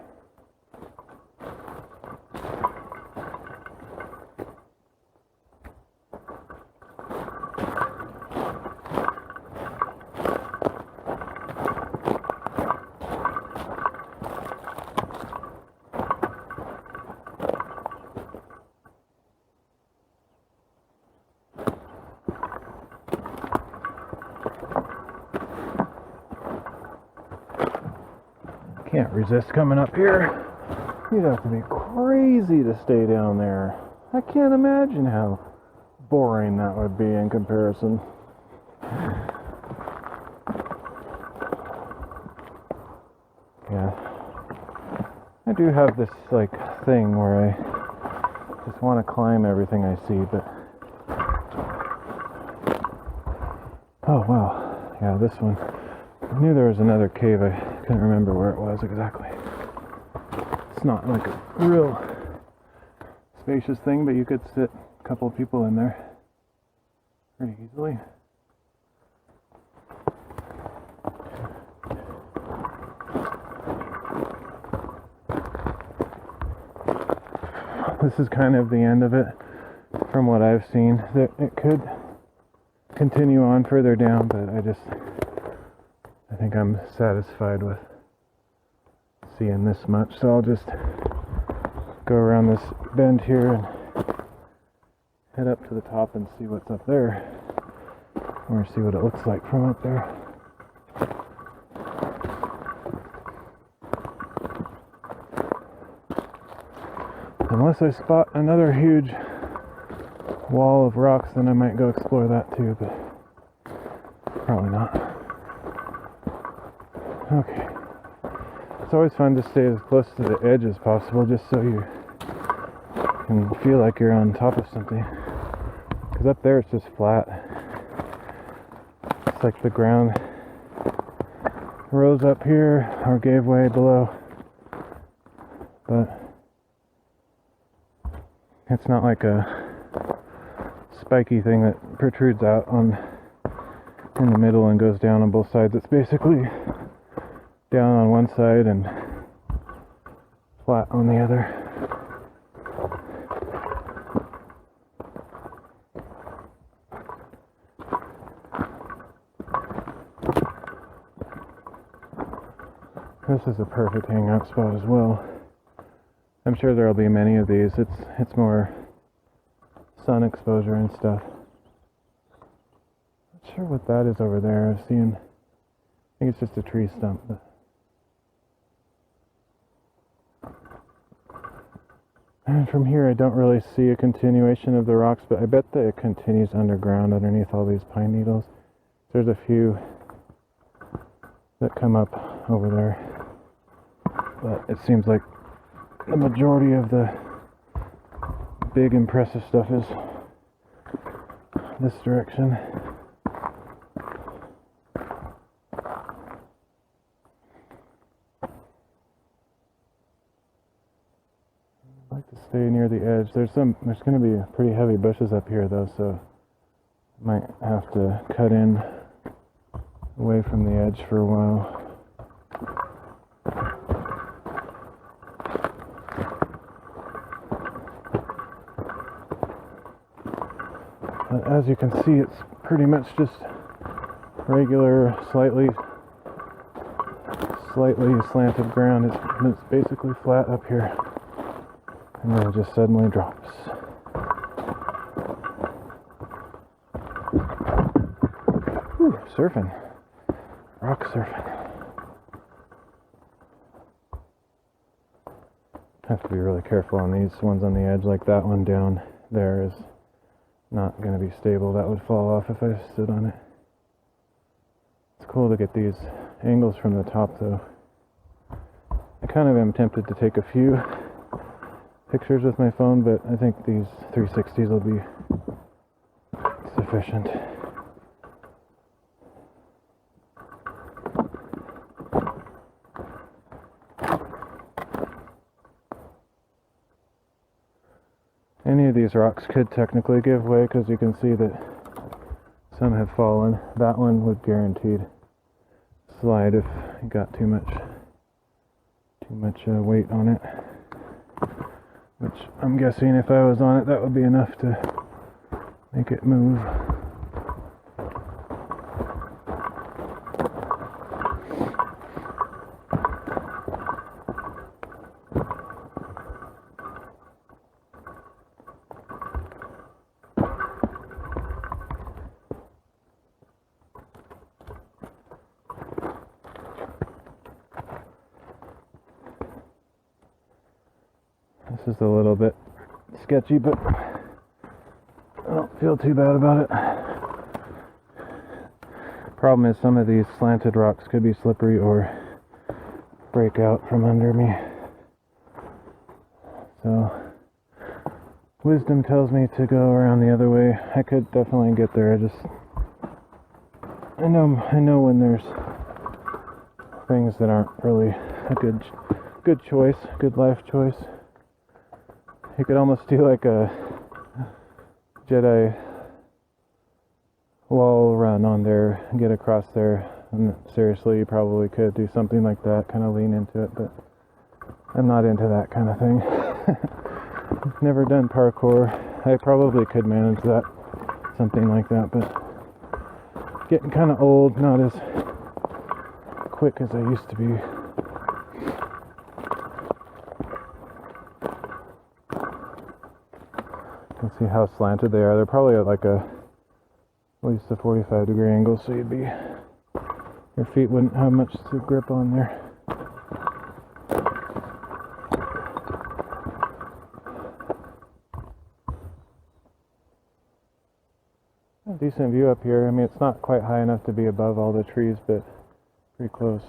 Can't resist coming up here. You'd have to be crazy to stay down there. I can't imagine how boring that would be in comparison. Yeah. I do have this like thing where I just want to climb everything I see, but oh wow, yeah, this one. I knew there was another cave, I couldn't remember where it was exactly. It's not like a real spacious thing, but you could sit a couple of people in there pretty easily. This is kind of the end of it from what I've seen. It could continue on further down, but I think I'm satisfied with seeing this much. So I'll just go around this bend here and head up to the top and see what's up there, or see what it looks like from up there. Unless I spot another huge wall of rocks, then I might go explore that too, but probably not. Okay. It's always fun to stay as close to the edge as possible, just so you can feel like you're on top of something. Because up there it's just flat. It's like the ground rose up here or gave way below. But it's not like a spiky thing that protrudes out in the middle and goes down on both sides. It's basically down on one side and flat on the other. This is a perfect hangout spot as well. I'm sure there'll be many of these. It's more sun exposure and stuff. Not sure what that is over there. I think it's just a tree stump. But and from here I don't really see a continuation of the rocks, but I bet that it continues underground underneath all these pine needles. There's a few that come up over there, but it seems like the majority of the big impressive stuff is this direction. I like to stay near the edge. There's going to be pretty heavy bushes up here though, so I might have to cut in away from the edge for a while. But as you can see, it's pretty much just regular, slightly slanted ground. It's basically flat up here, and then it just suddenly drops. Whew, surfing, rock surfing. Have to be really careful on these ones on the edge, like that one down there is not going to be stable. That would fall off if I stood on it. It's cool to get these angles from the top though. I kind of am tempted to take a few pictures with my phone, but I think these 360s will be sufficient. Any of these rocks could technically give way, because you can see that some have fallen. That one would guaranteed slide if you got too much weight on it. Which I'm guessing if I was on it, that would be enough to make it move. This is a little bit sketchy, but I don't feel too bad about it. Problem is some of these slanted rocks could be slippery or break out from under me. So wisdom tells me to go around the other way. I could definitely get there. I know when there's things that aren't really a good choice, good life choice. You could almost do like a Jedi wall run on there and get across there. And seriously, you probably could do something like that, kind of lean into it, but I'm not into that kind of thing. Never done parkour. I probably could manage that, something like that, but getting kind of old, not as quick as I used to be. You can see how slanted they are. They're probably at like at least a 45-degree angle, so your feet wouldn't have much to grip on there. A decent view up here. I mean, it's not quite high enough to be above all the trees, but pretty close.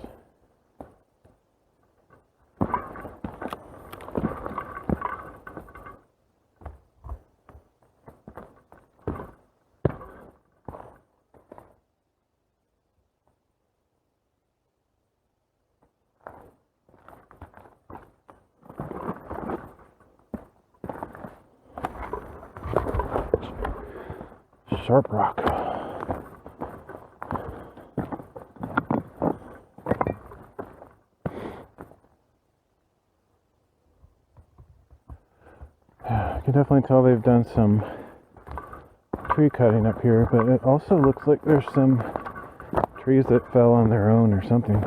Sharp rock. You can definitely tell they've done some tree cutting up here, but it also looks like there's some trees that fell on their own or something.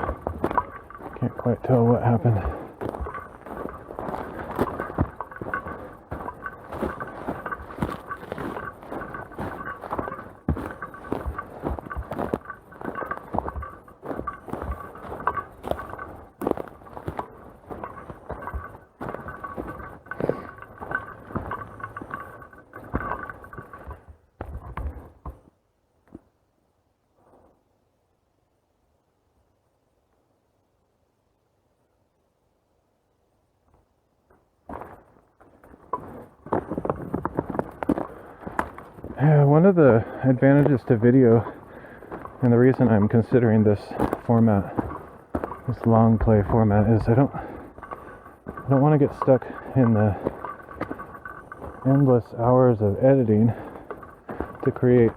Can't quite tell what happened. One of the advantages to video, and the reason I'm considering this format, this long play format, is I don't want to get stuck in the endless hours of editing to create,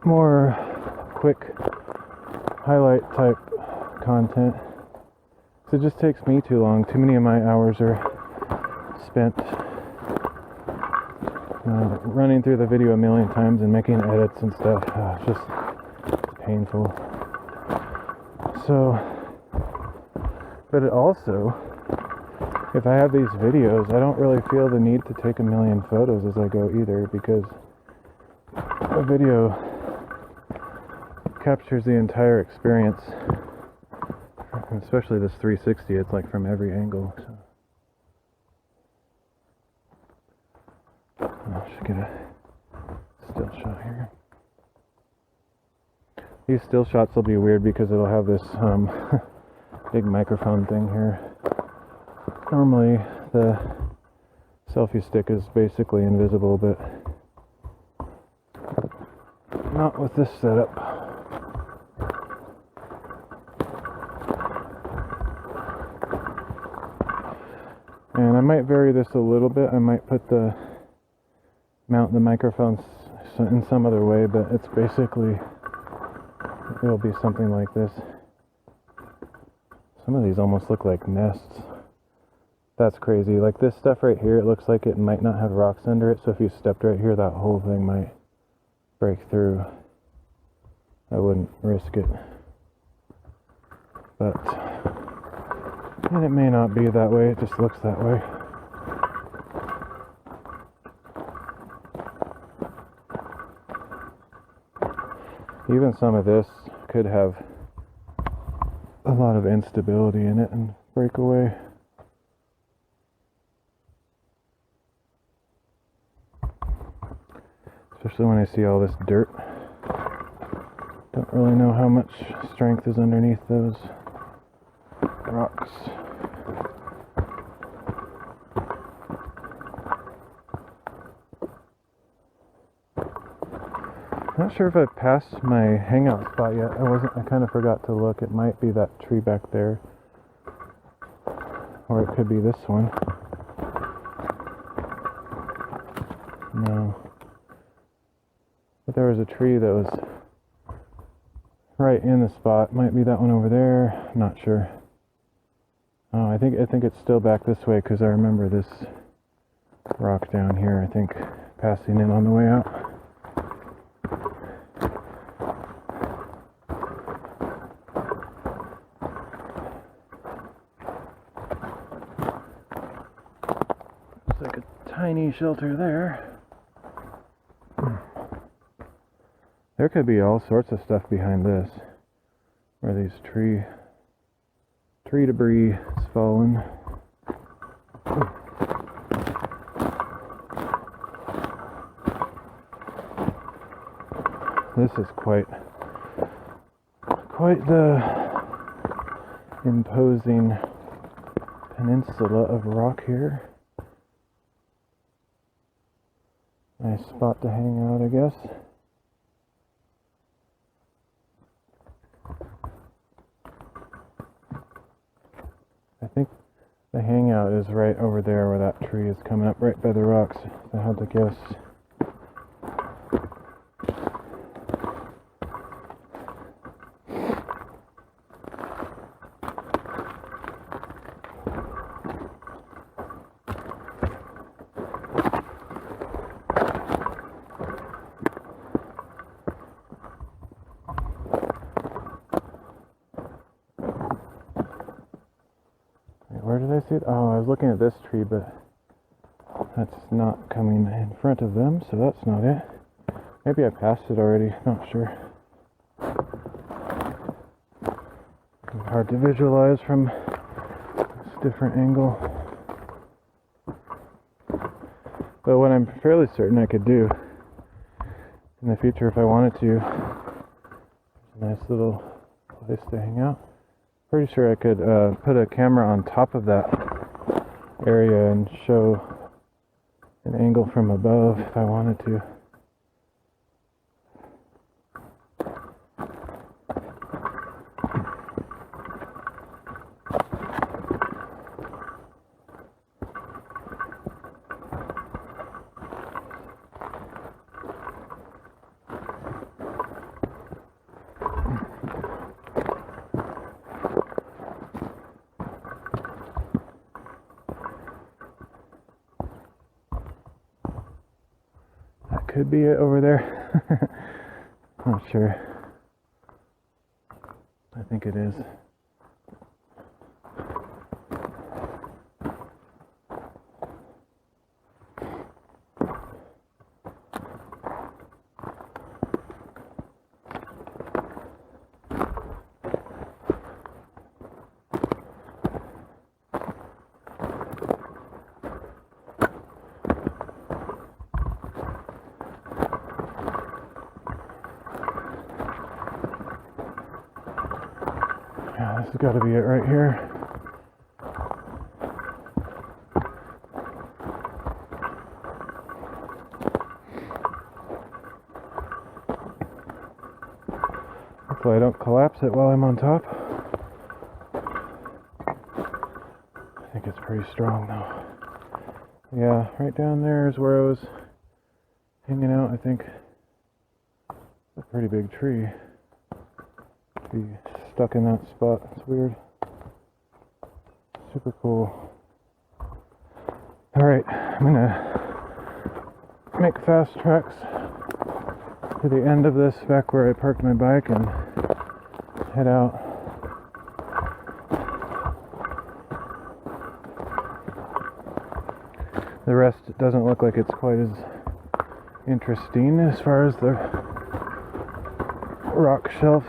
more quick highlight type content. So it just takes me too long. Too many of my hours are spent running through the video a million times and making edits and stuff. It's just painful. So, but it also, if I have these videos, I don't really feel the need to take a million photos as I go either, because a video captures the entire experience, especially this 360. It's like from every angle. So I should get a still shot here. These still shots will be weird because it'll have this big microphone thing here. Normally the selfie stick is basically invisible, but not with this setup. And I might vary this a little bit. I might mount the microphones in some other way, but it's basically, it'll be something like this. Some of these almost look like nests. That's crazy. Like this stuff right here, it looks like it might not have rocks under it, so if you stepped right here, that whole thing might break through. I wouldn't risk it. But, and it may not be that way, it just looks that way. Even some of this could have a lot of instability in it and break away. especially when I see all this dirt. Don't really know how much strength is underneath those rocks. Not sure if I've passed my hangout spot yet. I kind of forgot to look. It might be that tree back there, or it could be this one. No. But there was a tree that was right in the spot. Might be that one over there. Not sure. Oh, I think it's still back this way because I remember this rock down here. I think passing in on the way out. Looks like a tiny shelter there. There could be all sorts of stuff behind this, where these tree debris is fallen. This is quite the imposing peninsula of rock here. Nice spot to hang out, I guess. I think the hangout is right over there where that tree is coming up, right by the rocks, if I had to guess. Where did I see it? Oh, I was looking at this tree, but that's not coming in front of them, so that's not it. Maybe I passed it already, not sure. Hard to visualize from this different angle. But what I'm fairly certain I could do in the future if I wanted to, a nice little place to hang out. Pretty sure I could put a camera on top of that area and show an angle from above if I wanted to. Could be it over there. Not sure. I think it is. Yeah, this has got to be it right here. Hopefully I don't collapse it while I'm on top. I think it's pretty strong though. Yeah, right down there is where I was hanging out, I think. It's a pretty big tree. Be stuck in that spot. It's weird. Super cool. Alright, I'm gonna make fast tracks to the end of this, back where I parked my bike, and head out. The rest doesn't look like it's quite as interesting as far as the rock shelves.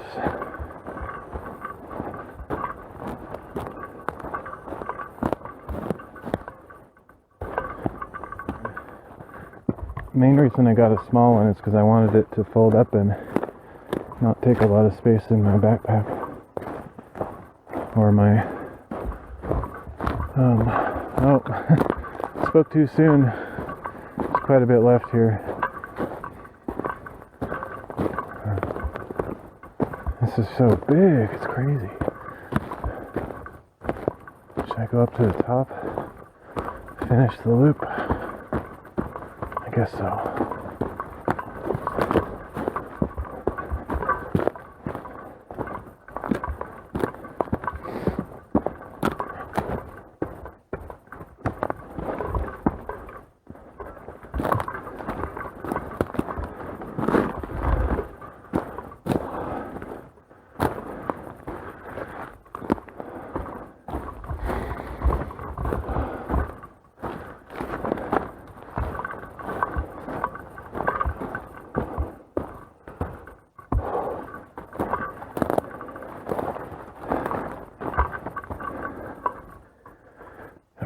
main reason I got a small one is because I wanted it to fold up and not take a lot of space in my backpack or my oh, spoke too soon. There's quite a bit left here. This is so big, it's crazy. Should I go up to the top? Finish the loop? I guess so.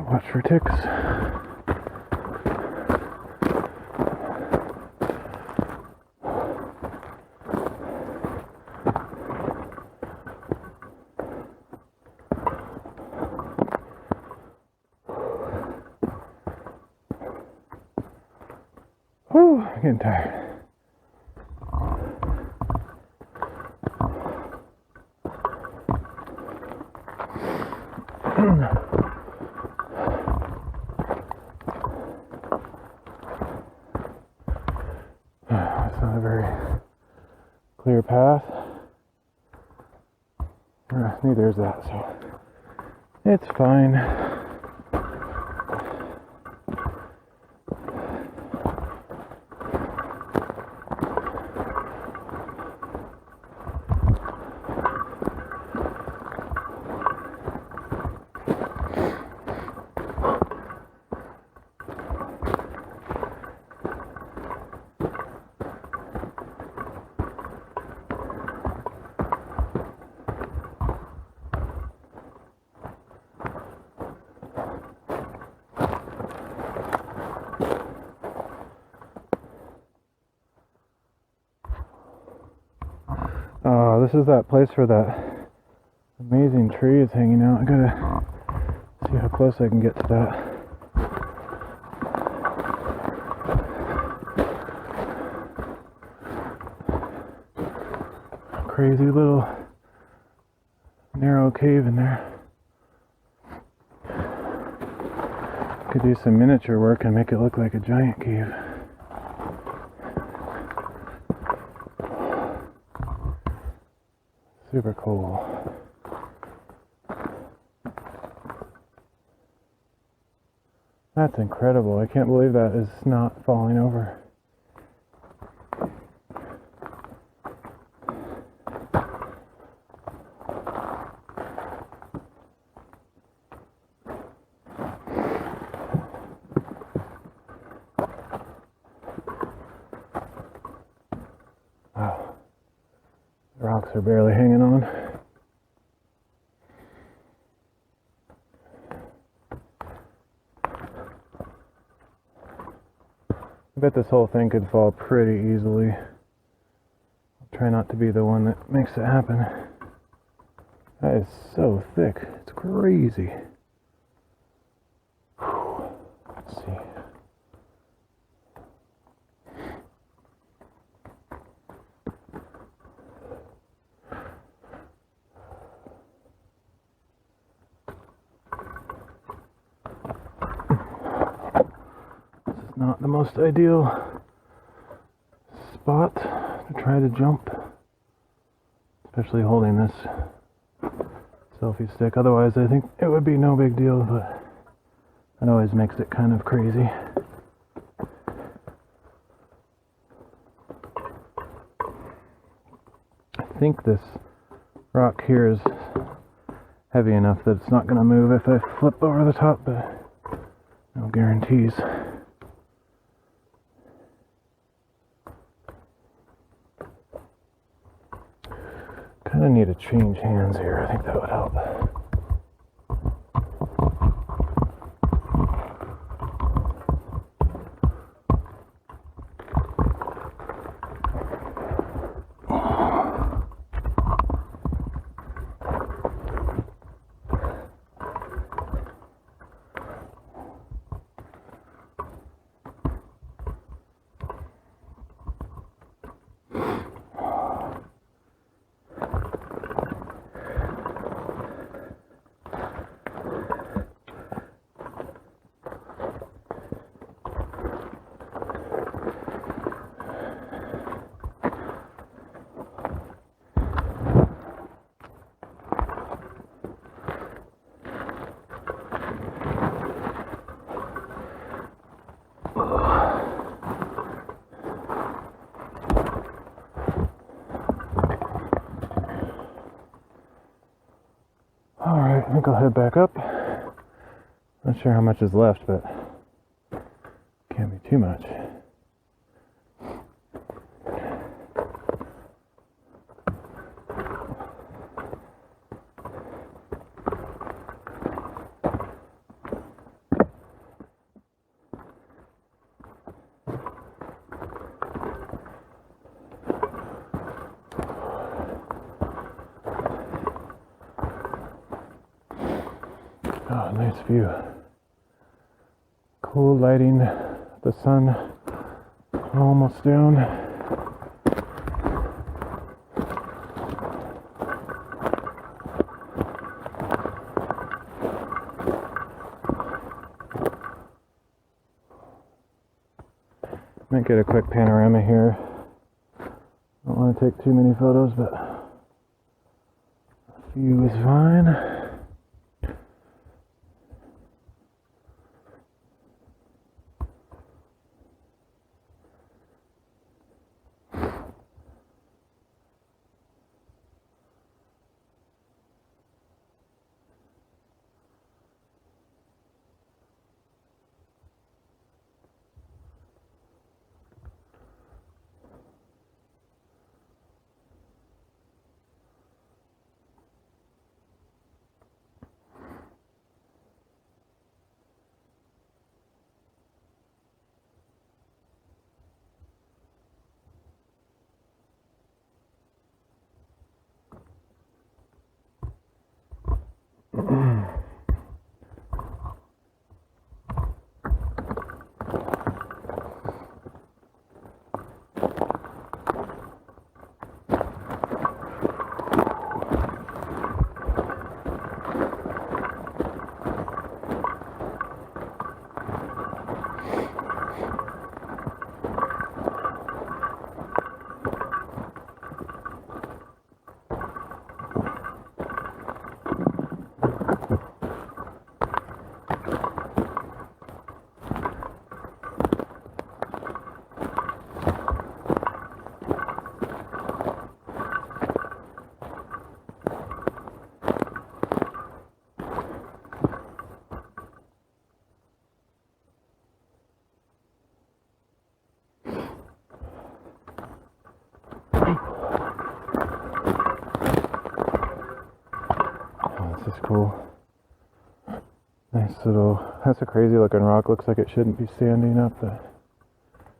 Watch for ticks. Whew, I'm getting tired. It's not a very clear path. Neither is that, so it's fine. Oh, this is that place where that amazing tree is hanging out. I gotta see how close I can get to that. Crazy little narrow cave in there. Could do some miniature work and make it look like a giant cave. Super cool. That's incredible. I can't believe that is not falling over. Wow. The rocks are barely hanging on. I bet this whole thing could fall pretty easily. I'll try not to be the one that makes it happen. That is so thick. It's crazy. Whew. Let's see. Not the most ideal spot to try to jump, especially holding this selfie stick. Otherwise, I think it would be no big deal, but it always makes it kind of crazy. I think this rock here is heavy enough that it's not going to move if I flip over the top, but no guarantees. Kind of need to change hands here. I think that would help. Alright, I think I'll head back up. Not sure how much is left, but can't be too much. Oh, nice view. Cool lighting, the sun almost down. Might get a quick panorama here. Don't want to take too many photos, but a few is fine. This is cool. Nice little, that's a crazy looking rock. Looks like it shouldn't be standing up.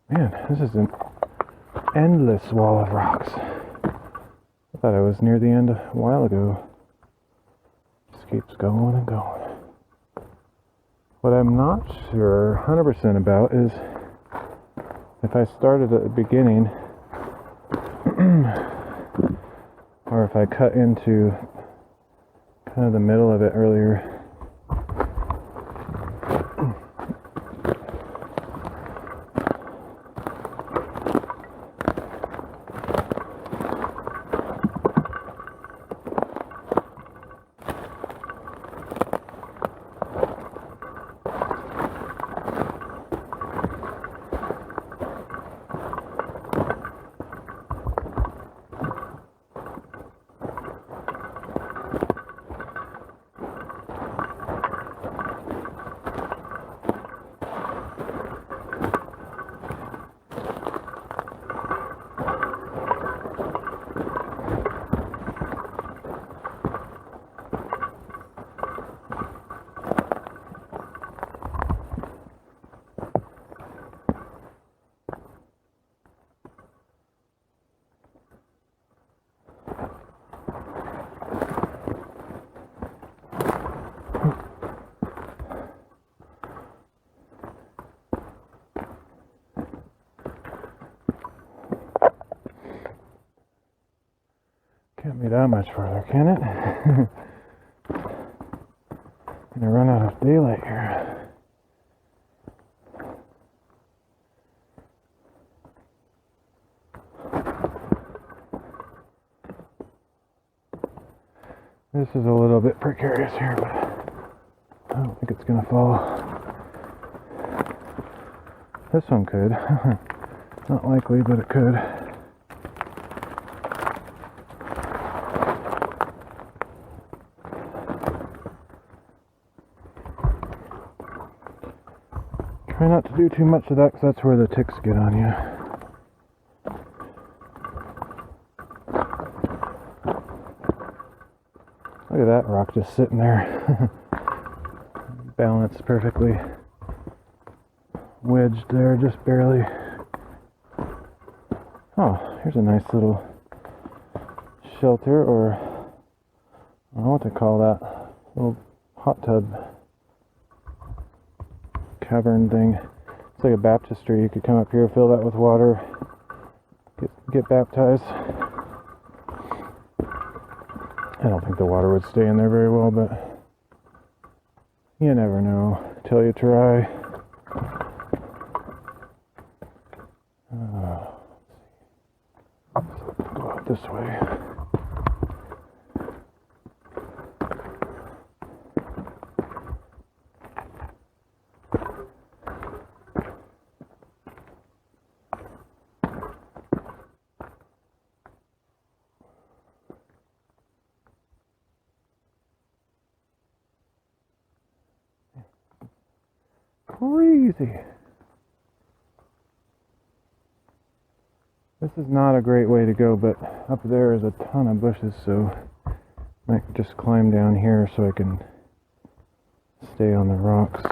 Man, this is an endless wall of rocks. I thought I was near the end a while ago. Just keeps going and going. What I'm not sure 100% about is if I started at the beginning or if I cut into kind of the middle of it earlier. Can't be that much further, can it? Gonna run out of daylight here. This is a little bit precarious here, but I don't think it's gonna fall. This one could. Not likely, but it could. Try not to do too much of that because that's where the ticks get on you. Look at that rock just sitting there. Balanced perfectly. Wedged there, just barely. Oh, here's a nice little shelter, or I don't know what to call that. Little hot tub cavern thing. It's like a baptistry. You could come up here, fill that with water, get baptized. I don't think the water would stay in there very well, but you never know till you try. Go out this way. Crazy. This is not a great way to go, but up there is a ton of bushes, so I might just climb down here so I can stay on the rocks.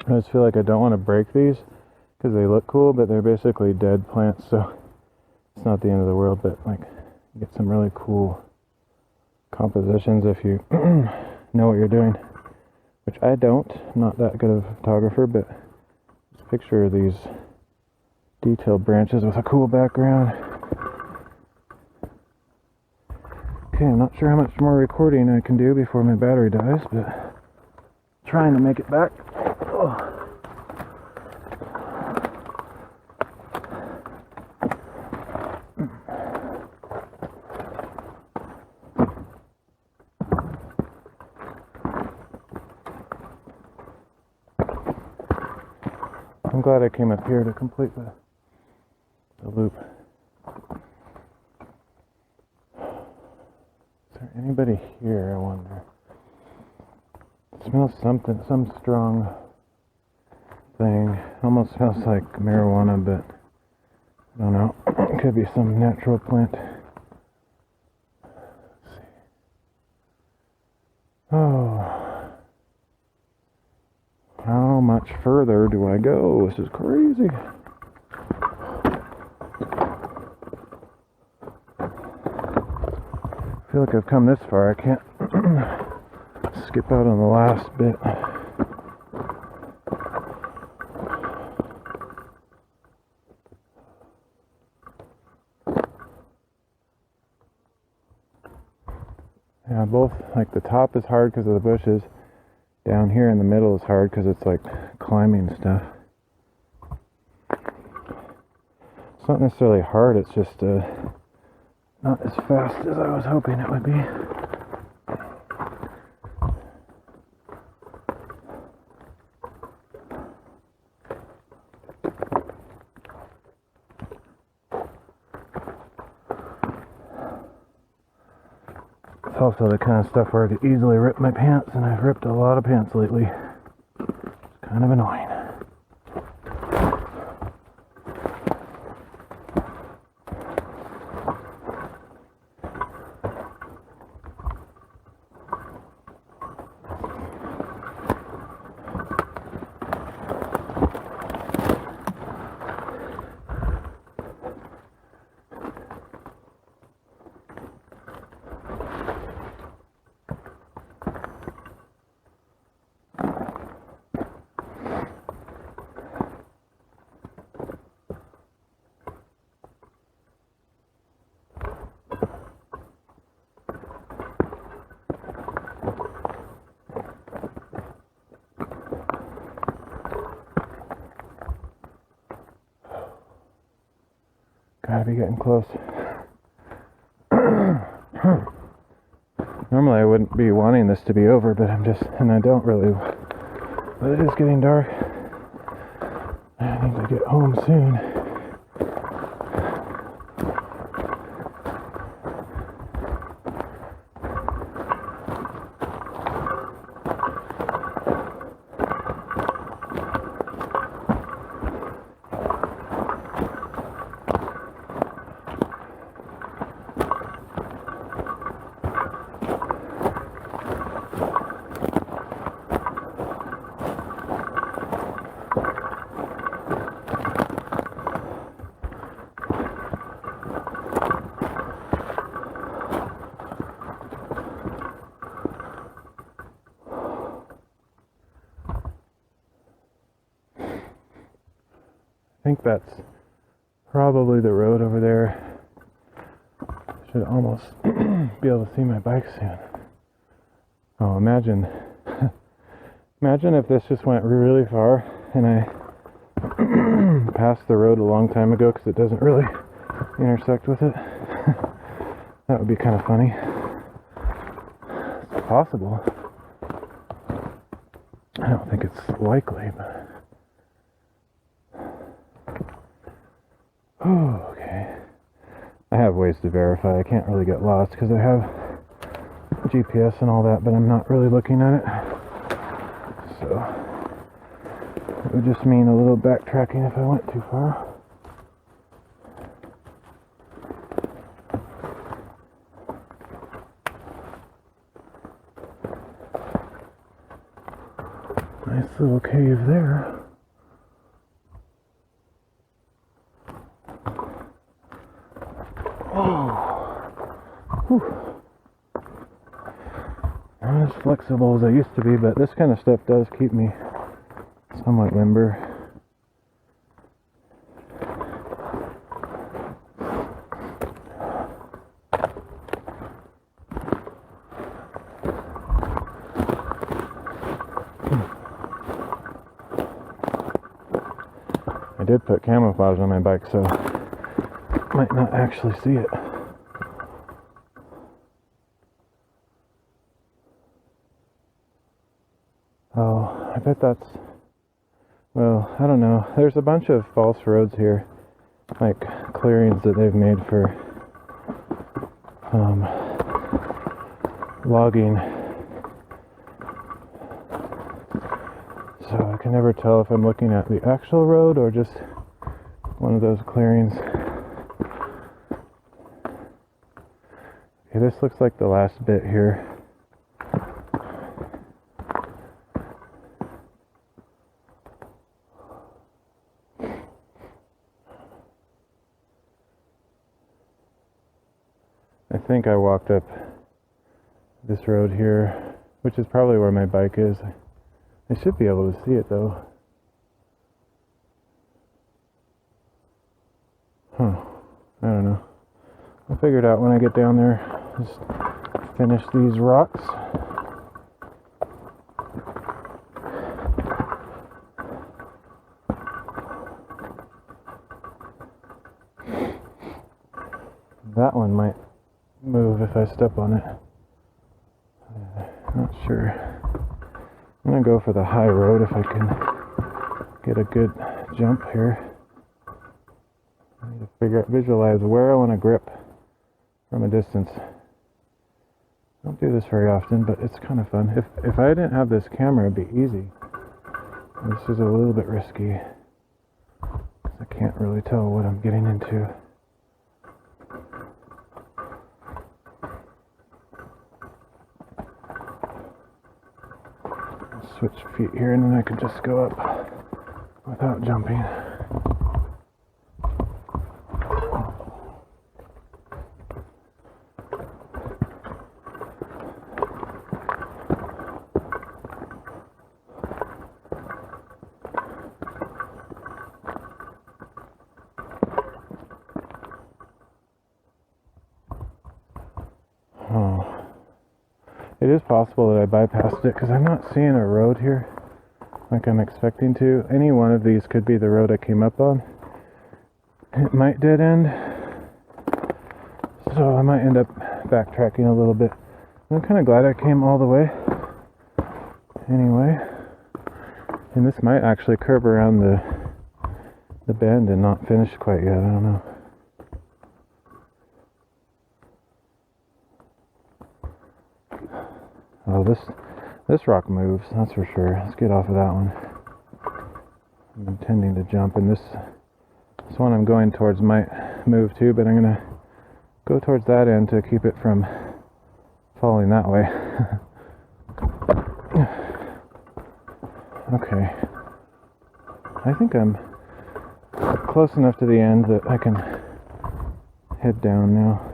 I just feel like I don't want to break these because they look cool, but they're basically dead plants, so it's not the end of the world. But like, you get some really cool compositions if you know what you're doing, which I don't. I'm not that good of a photographer, but just picture these detailed branches with a cool background. Okay, I'm not sure how much more recording I can do before my battery dies, but trying to make it back. Oh. I'm glad I came up here to complete the loop. Is there anybody here, I wonder? It smells something, some strong thing. Almost smells like marijuana, but I don't know. It could be some natural plant. Let's see. Oh. How much further do I go? This is crazy. I feel like I've come this far. I can't skip out on the last bit. Yeah, both, like the top is hard because of the bushes. Down here in the middle is hard because it's like climbing stuff. It's not necessarily hard, it's just not as fast as I was hoping it would be. It's also the kind of stuff where I could easily rip my pants, and I've ripped a lot of pants lately. It's kind of annoying. Gotta be getting close. Normally I wouldn't be wanting this to be over, but and I don't really, but it is getting dark. I need to get home soon. I think that's probably the road over there. Should almost be able to see my bike soon. Oh, imagine if this just went really far and I passed the road a long time ago because it doesn't really intersect with it. That would be kind of funny. It's possible. I don't think it's likely, but... Oh, okay. I have ways to verify. I can't really get lost because I have GPS and all that, but I'm not really looking at it. So it would just mean a little backtracking if I went too far. Nice little cave there. Not as flexible as I used to be, but this kind of stuff does keep me somewhat limber. I did put camouflage on my bike, so I might not actually see it. Oh, I bet that's, well, I don't know. There's a bunch of false roads here, like clearings that they've made for logging. So I can never tell if I'm looking at the actual road or just one of those clearings. Okay, this looks like the last bit here. I think I walked up this road here, which is probably where my bike is. I should be able to see it though. Huh. I don't know. I'll figure it out when I get down there. Just finish these rocks. That one might move if I step on it. Not sure. I'm gonna go for the high road if I can get a good jump here. I need to visualize where I want to grip from a distance. Don't do this very often, but it's kind of fun. If I didn't have this camera, it'd be easy. This is a little bit risky. I can't really tell what I'm getting into. Switch feet here and then I can just go up without jumping. It is possible that I bypassed it because I'm not seeing a road here like I'm expecting to. Any one of these could be the road I came up on. It might dead end, so I might end up backtracking a little bit. I'm kind of glad I came all the way. Anyway, and this might actually curve around the bend and not finish quite yet. I don't know. Oh, this rock moves, that's for sure. Let's get off of that one. I'm intending to jump, and this one I'm going towards might move too, but I'm gonna go towards that end to keep it from falling that way. Okay. I think I'm close enough to the end that I can head down now.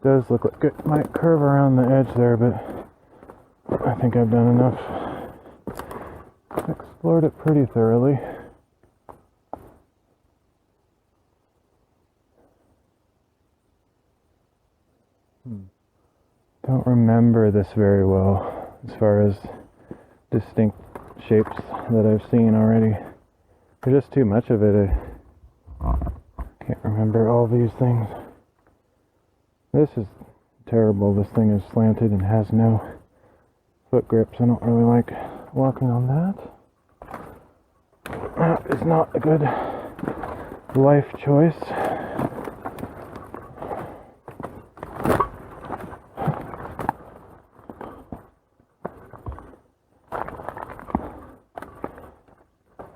Does look like it might curve around the edge there, but I think I've done enough. Explored it pretty thoroughly. Don't remember this very well as far as distinct shapes that I've seen already. There's just too much of it. I can't remember all these things. This is terrible. This thing is slanted and has no foot grips. I don't really like walking on that. That is not a good life choice.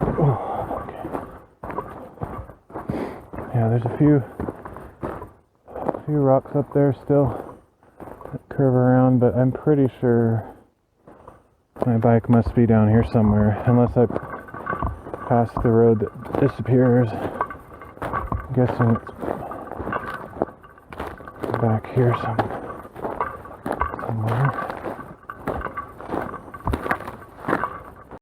Okay. Yeah, there's a few rocks up there still that curve around, but I'm pretty sure my bike must be down here somewhere, unless I pass the road that disappears. I'm guessing it's back here somewhere.